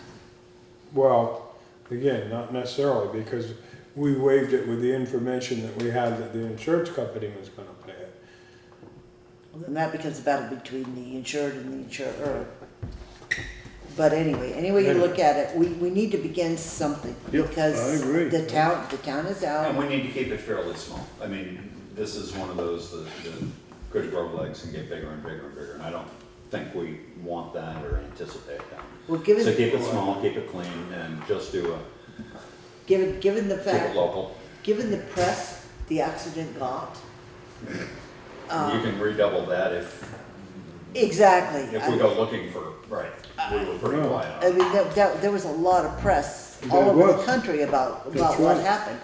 Well, again, not necessarily, because we waived it with the information that we had that the insurance company was gonna pay it. And that becomes a battle between the insured and the insurer. But anyway, any way you look at it, we need to begin something. Yep, Because I agree. the town is out. And we need to keep it fairly small. I mean, this is one of those that could grow legs and get bigger and bigger and bigger, and I don't think we want that or anticipate that. Well, So given keep it small, keep it clean, and just do given the keep fact, it local. given the press the accident got. You can redouble that if Exactly. we go looking for, right, we were pretty No. quiet I on it. mean, there was a lot of press There all over the was. country about That's what right. happened.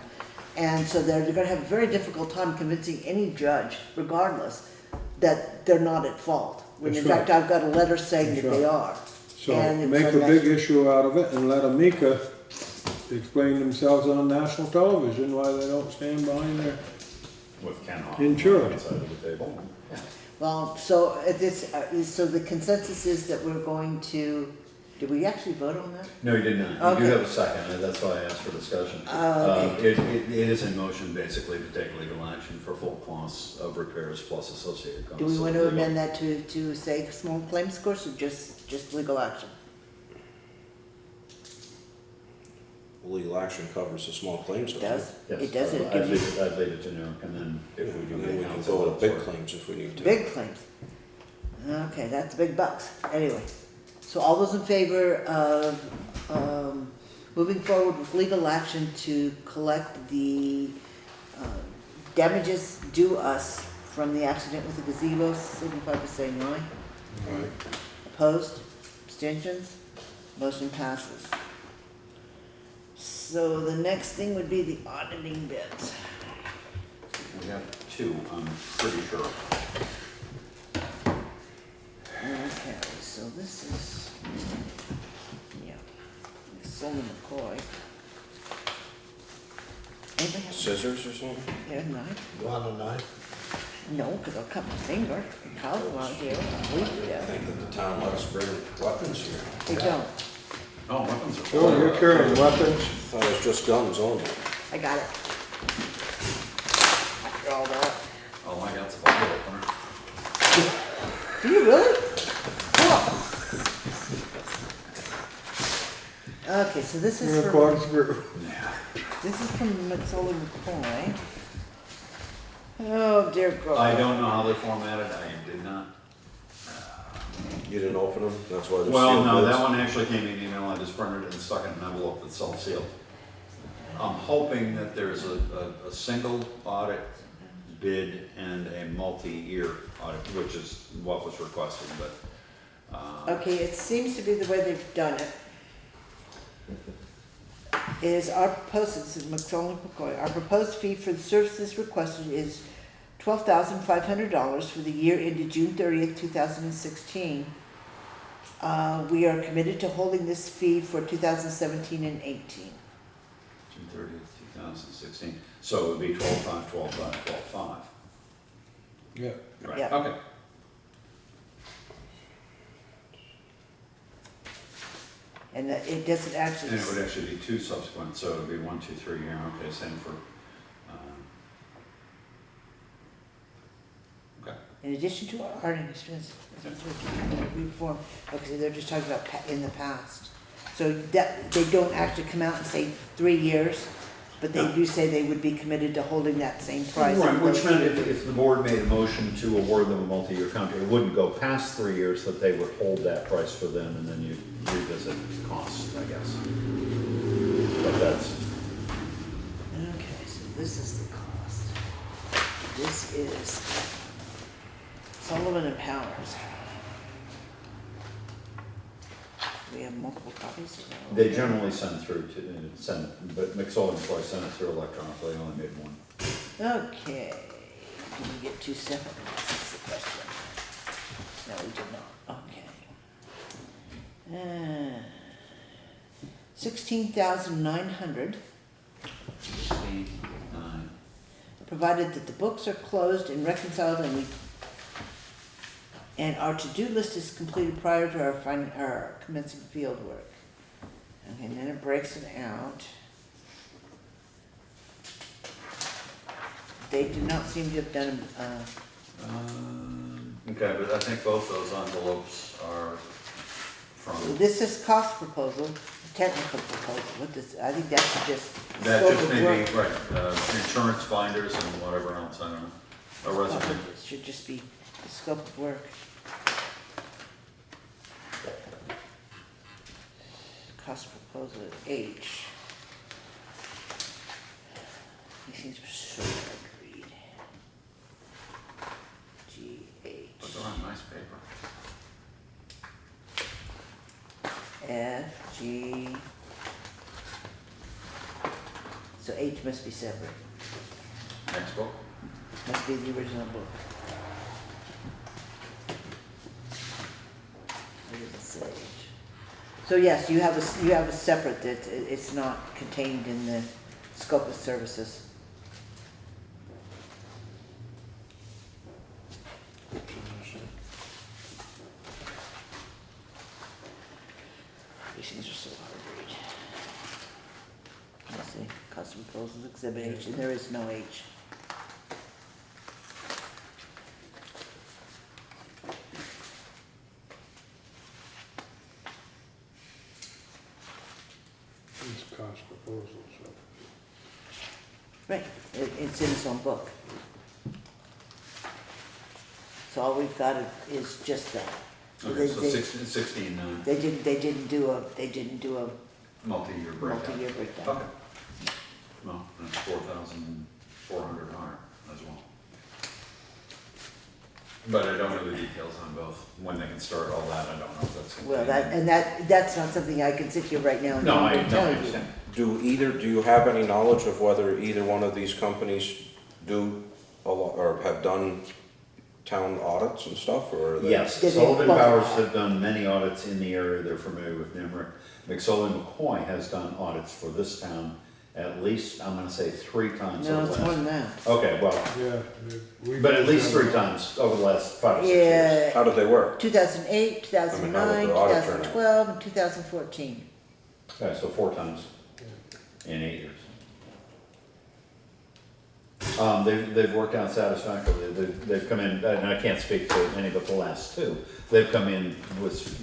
And so they're gonna have a very difficult time convincing any judge, regardless, that they're not at fault. When in That's fact, I've got a letter saying That's that they right. are. So And it's make a like big issue out of it and let Amica explain themselves on national television why they don't stand behind their, With Ken Hoff. Insured. Outside of the table. Yeah. Well, so so the consensus is that we're going to, did we actually vote on that? No, you did not. You do Okay. have a second, and that's why I asked for discussion. Okay. It is in motion basically to take legal action for full costs of repairs plus associated costs. Do we want to of legal- amend that to say small claims course or just legal action? Legal action covers the small claims. It doesn't does? Yes, It does, it I'd gives you leave it to Nuke, and then if we do. And then we get can counsel go with big elsewhere. claims if we need to. big claims. Okay, that's big bucks. Anyway, so all those in favor of moving forward with legal action to collect the damages due us from the accident with the gazebo, signify by saying aye. Right. Opposed? Abstentions? Motion passes. So the next thing would be the auditing bids. We have two, I'm pretty sure. Okay, so this is, yeah, Solomon McCoy. Anybody have Scissors or something? a knife? You want a knife? No, because I'll cut my finger. Kyle's around here, I'll bleed to I death. think that the town let us bring weapons here. They don't. Oh, weapons are. oh, you're carrying weapons? Thought it was just guns only. I got it. After all that. Oh, I got the bottle opener. Do you really? Cool. Okay, so this is from, Corkscrew. Yeah. this is from McSoley McCoy. Oh, dear God. I don't know how they're formatted, I did not. You didn't open them? That's why they're Well, sealed no, bids? that one actually came in email, I just printed it and stuck it in an envelope that's self-sealed. I'm hoping that there's a single audit bid and a multi-year audit, which is what was requested, but, Okay, it seems to be the way they've done it. Is our proposed, this is McSoley McCoy, our proposed fee for the services requested is $12,500 for the year ended June 30th, 2016. We are committed to holding this fee for 2017 and 18. June 30th, 2016, so it would be 12/5, 12/5, 12/5. Yeah. Right, Yeah. okay. And that it doesn't actually, And it would actually be two subsequent, so it would be 1, 2, 3 here, okay, same for, okay. in addition to our auditing expenses, reform, okay, they're just talking about in the past. So that, they don't actually come out and say 3 years, but they No. do say they would be committed to holding that same price. Right, which meant if the board made a motion to award them a multi-year contract, it wouldn't go past 3 years, that they would hold that price for them, and then you revisit costs, I guess. But that's, Okay, so this is the cost. This is Sullivan and Powers. We have multiple copies of that. they generally send through but McSoley McCoy sent it through electronically, only made one. Okay, did we get 2 separate ones, that's the question. No, we did not, okay. 16,900, 9. provided that the books are closed and reconciled and our to-do list is completed prior to our commencing field work. Okay, and then it breaks it out. They do not seem to have done, Okay, but I think both those envelopes are from, this is cost proposal, technical proposal, what this, I think that's just that scope just of may work. be, right, insurance binders and whatever else, I don't know. A resume. It should just be the scope of work. Cost proposal H. These things are so hard to read. But GH. they're on nice paper. F, G. So H must be separate, Next book. must be the original book. What does it say? So yes, you have a separate, it's not contained in the scope of services. These things are so hard to read. Let's see, custom proposals, exhibit H, and there is no H. These cost proposals. Right, it's in its own book. So all we've got is just that. Okay, so 16, They didn't do a multi-year breakdown. multi-year breakdown. Okay. Well, that's 4,400 higher as well. But I don't know the details on both, when they can start all that, I don't know if that's. Well, that's not something I can sit here right now and No, I tell you. understand. Do you have any knowledge of whether either one of these companies do a lot, or have done town audits and stuff, or are they? Yes, Did they- Sullivan well- Powers have done many audits in the area, they're familiar with NIMRIC. McSorley McCoy has done audits for this town at least, I'm gonna say 3 times No, over it's the more last. than that. Okay, well, Yeah. but at least 3 times over the last 5 or 6 years. Yeah, How did they work? 2008, 2009, their audit turnout? 2012, and 2014. Okay, so 4 times in 8 years. They've worked out satisfactorily. They've come in, and I can't speak to any but the last 2. They've come in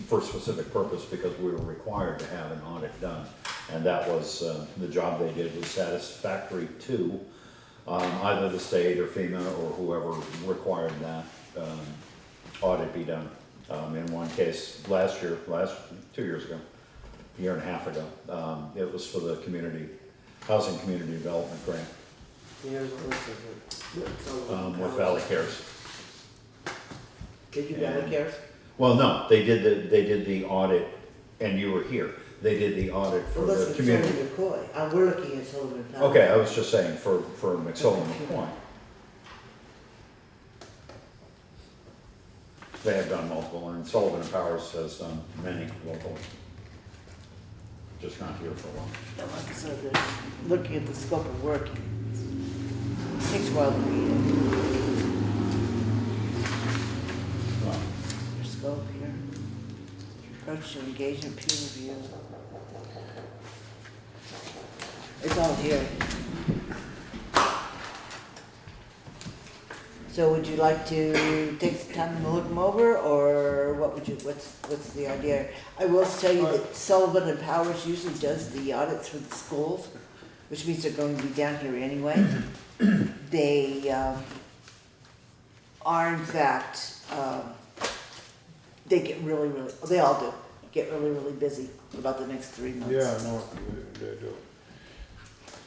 for a specific purpose because we were required to have an audit done. And that was, the job they did was satisfactory to either the state or FEMA or whoever required that audit be done. In one case, 2 years ago, a year and a half ago, it was for the housing community development grant. Here's a list of it. With Valley Cares. Did you Valley Cares? Well, no, they did the audit, and you were here. They did the audit for Well, the that's community. Sullivan McCoy. We're looking at Sullivan Powers. Okay, I was just saying for McSorley McCoy. They have done multiple, and Sullivan and Powers has done many locally. Just not here for a while. Like I said, looking at the scope of work, it takes a while to read it. Well, Your scope here. Approach to engagement, peer review. It's all here. So would you like to take some time to look them over, or what's the idea? I will tell you that Sullivan and Powers usually does the audits for the schools, which means they're going to be down here anyway. They are in fact, they get really, they all do, get really busy about the next 3 months. Yeah, no, they do.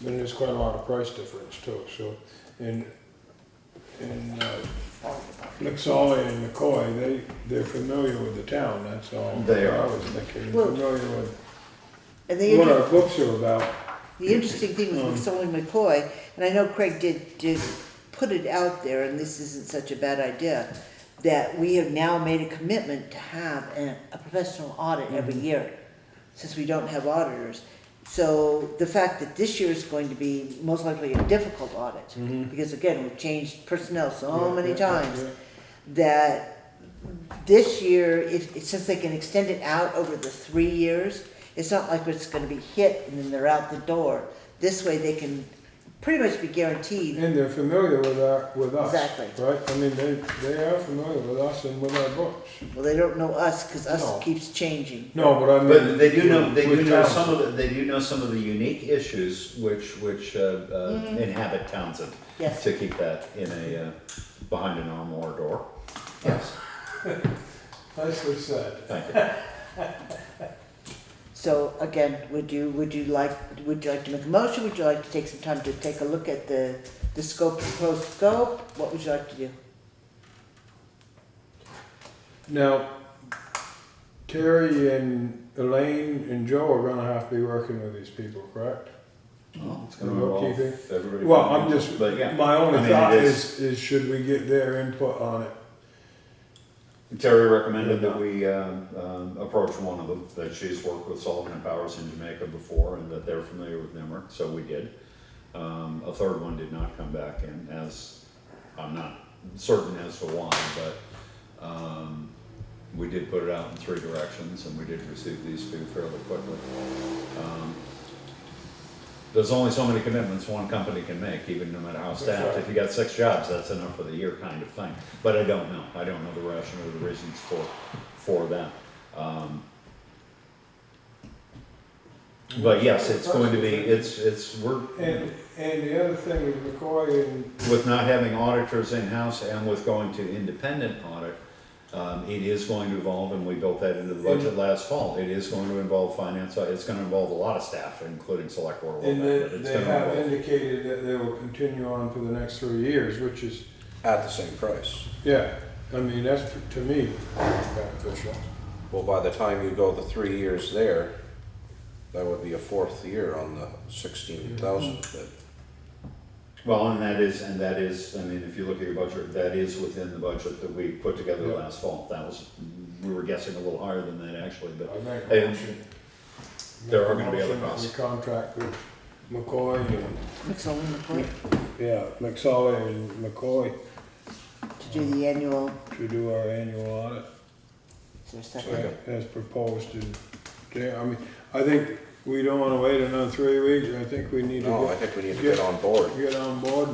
And there's quite a lot of price difference too, so, McSorley and McCoy, they're familiar with the town, that's all. They are. I was thinking, Well, familiar with And what our books are about. the interesting thing with McSorley McCoy, and I know Craig did put it out there, and this isn't such a bad idea, that we have now made a commitment to have a professional audit every year, since we don't have auditors. So the fact that this year is going to be most likely a difficult audit, because again, we've changed personnel so many times, that this year, since they can extend it out over the 3 years, it's not like it's gonna be hit and then they're out the door. This way they can pretty much be guaranteed. And they're familiar with us. Exactly. Right, I mean, they are familiar with us and with our books. Well, they don't know us, cause us No. keeps changing. No, but I mean. But they do know with towns. some of the unique issues which inhabit Townsend. Yes. To keep that in a, behind an armoire door. Yes, Nicely said. thank you. So again, would you like to make a motion? Would you like to take some time to take a look at the scope, proposed scope? What would you like to do? Now, Terry and Elaine and Joe are gonna have to be working with these people, correct? Well, it's The gonna involve bookkeeping? everybody. Well, I'm just, But yeah, my only I mean, thought it is should we get their input on it? Terry recommended that we approach one of them, that she's worked with Sullivan and Powers in Jamaica before, and that they're familiar with NIMR, so we did. A third one did not come back in, as I'm not certain as to why, but we did put it out in 3 directions, and we did receive these 2 fairly quickly. There's only so many commitments one company can make, even no matter how staffed. If you got 6 jobs, that's enough for the year kind of thing. But I don't know. I don't know the rationale or the reasons for that. But yes, it's going to be, we're, And the other thing is McCoy and with not having auditors in-house and with going to independent audit, it is going to evolve, and we built that into the budget last fall. It is going to involve finance, it's gonna involve a lot of staff, including select board. And It's they gonna have involve- indicated that they will continue on for the next 3 years, which is, At the same price. yeah, I mean, that's, to me, beneficial. Well, by the time you go the 3 years there, that would be a 4th year on the 16,000 bid. Well, and that is, I mean, if you look at your budget, that is within the budget that we put together Yeah. last fall. That was, we were guessing a little higher than that actually, but I make a And motion. there Make are a gonna be other motion that costs. We contract with McCoy and, McSullivan, McCoy, yeah, McSully and McCoy to do the annual, to do our annual audit. is there a second? As proposed in there. I mean, I think we don't wanna wait another 3 weeks. I think we need No, I to think we need to get on board. get on board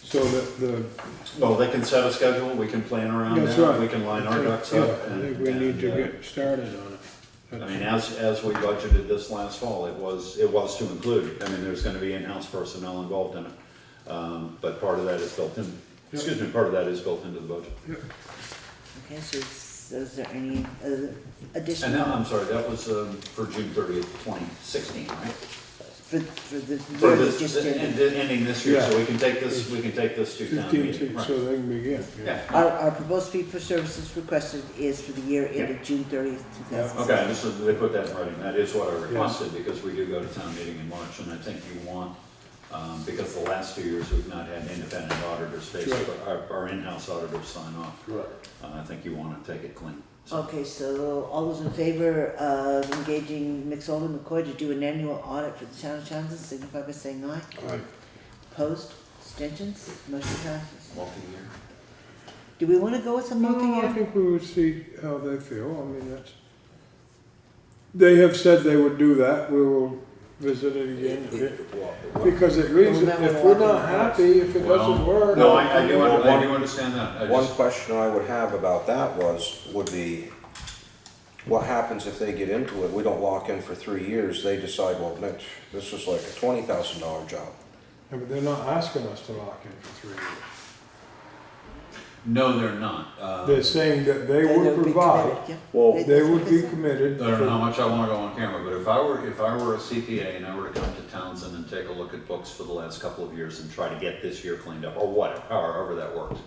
so that the. well, they can set a schedule, we can plan around That's that, right. we can line our ducks Yeah, up. I and- think we need to and, get started on it. I mean, as we budgeted this last fall, it was to include, I mean, there's gonna be in-house personnel involved in it. But part of that is built in, excuse me, part of that is built into the budget. Okay, so is there any other And additional? now, I'm sorry, that was for June 30th, 2016, right? For the For year that this, just ended. ending this year, so Yeah. we can take this to town 15, meeting. Right. so they can begin. Yeah. Our proposed fee for services requested is for the year ended June 30th, 2016. Okay, just, they put that in writing, that is what I requested, because we do go to town meeting in March, and I think you want, because the last 2 years we've not had independent auditors, basically, our in-house auditors sign off. Correct. I think you wanna take it clean. So- Okay, so all those in favor of engaging McSullivan McCoy to do an annual audit for the town of Townsend, signify by saying aye. Aye. Opposed, abstentions, motion passes. Multi-year. Do we want to go with a No, I multi-year? think we would see how they feel. I mean, that's, they have said they would do that. We will visit it again. Because it reads, if we're not happy, if it doesn't work. No, I do understand that. I One just- question I would have about that would be, what happens if they get into it, we don't lock in for 3 years, they decide, well, Mitch, this is like a $20,000 job. Yeah, but they're not asking us to lock in for 3 years. No, they're not. They're saying that they They would would be provide, committed, yeah. Well, They- they that's what would be said. committed. I don't know how for- much I wanna go on camera, but if I were a CPA and I were to come to Townsend and take a look at books for the last couple of years and try to get this year cleaned up, or whatever, however that works,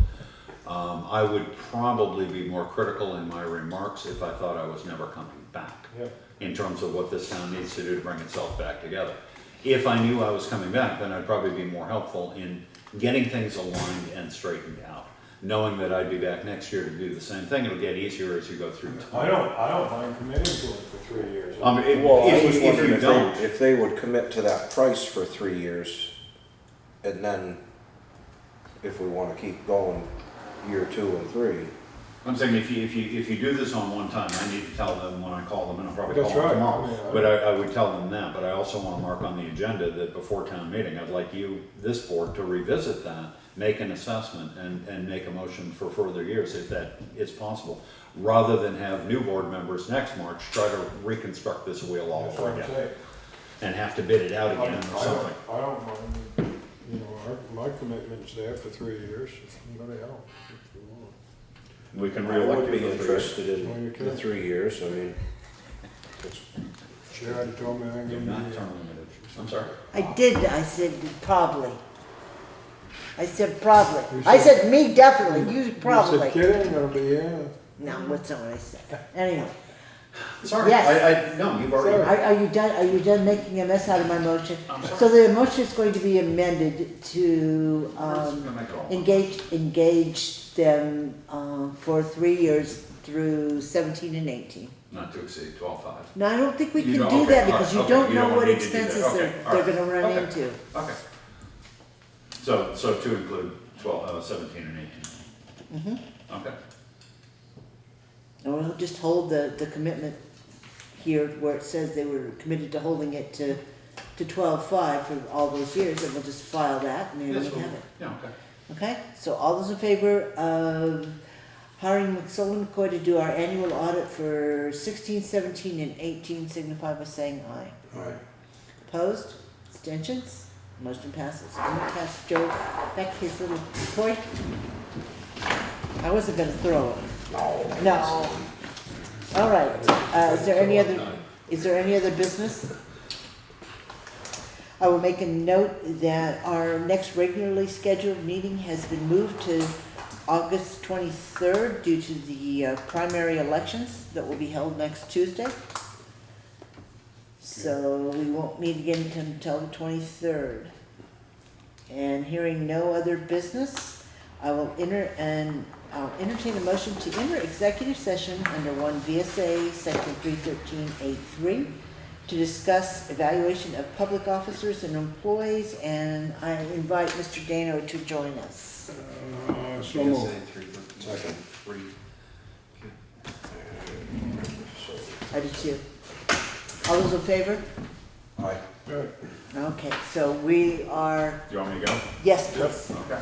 I would probably be more critical in my remarks if I thought I was never coming back. Yep. In terms of what this town needs to do to bring itself back together. If I knew I was coming back, then I'd probably be more helpful in getting things aligned and straightened out. Knowing that I'd be back next year to do the same thing, it'll get easier as you go through I time. don't mind committing to it for 3 years. Well, I was if wondering you don't, if they would commit to that price for 3 years, and then if we wanna keep going year 2 and 3. I'm saying if you do this on one time, I need to tell them when I call them, and I'll probably That's call them right. tomorrow. Yeah. But I would tell them that, but I also wanna mark on the agenda that before town meeting, I'd like you, this board, to revisit that, make an assessment, and make a motion for further years if that is possible. Rather than have new board members next March try to reconstruct this wheel all That's over what I'm again, saying. and have to bid it out again or something. I don't mind, you know, my commitment's there for 3 years, if anybody else, if you want. We can I re-elect would be you for 3 years. interested Well, you in can. the 3 years, I mean, it's, Sharon told me I'm You're gonna not be, term limited. I'm sorry? I did, I said probably. I said probably. You I said- said me definitely, you you said probably. kidding, gonna be, yeah. No, what's not what I said. Anyway, Sorry, Yes. no, you've already. Sorry. are you done making a mess out of my motion? I'm sorry. So the motion is going to be amended to, We're gonna make it all. engage them, for 3 years through 17 and 18. Not to exceed 12.5. No, I don't think we You can don't- do okay, that because you okay, don't you know don't what need to do that. expenses Okay, they're all right. gonna run Okay. into. Okay. So to include 17 and 18. Okay. And we'll just hold the commitment here where it says they were committed to holding it to 12.5 for all those years, and we'll just file that and there Yes, we well, have it. yeah, okay. Okay, so all those in favor of hiring McSullivan McCoy to do our annual audit for 16, 17, and 18 signify by saying aye. Alright. Opposed? Abstentions? Motion passes. I'm gonna pass Joe back his little toy. I wasn't gonna throw it. No. All right, is there any other business? I will make a note that our next regularly scheduled meeting has been moved to August 23rd due to the primary elections that will be held next Tuesday. So we won't meet again until the 23rd. And hearing no other business, I'll entertain a motion to enter executive session under 1 VSA section 313A3 to discuss evaluation of public officers and employees, and I invite Mr. Daignault to join us. So moved. Second. I do too. All those in favor? Aye. Okay, so we are, Do you want me to go? yes, please. Okay.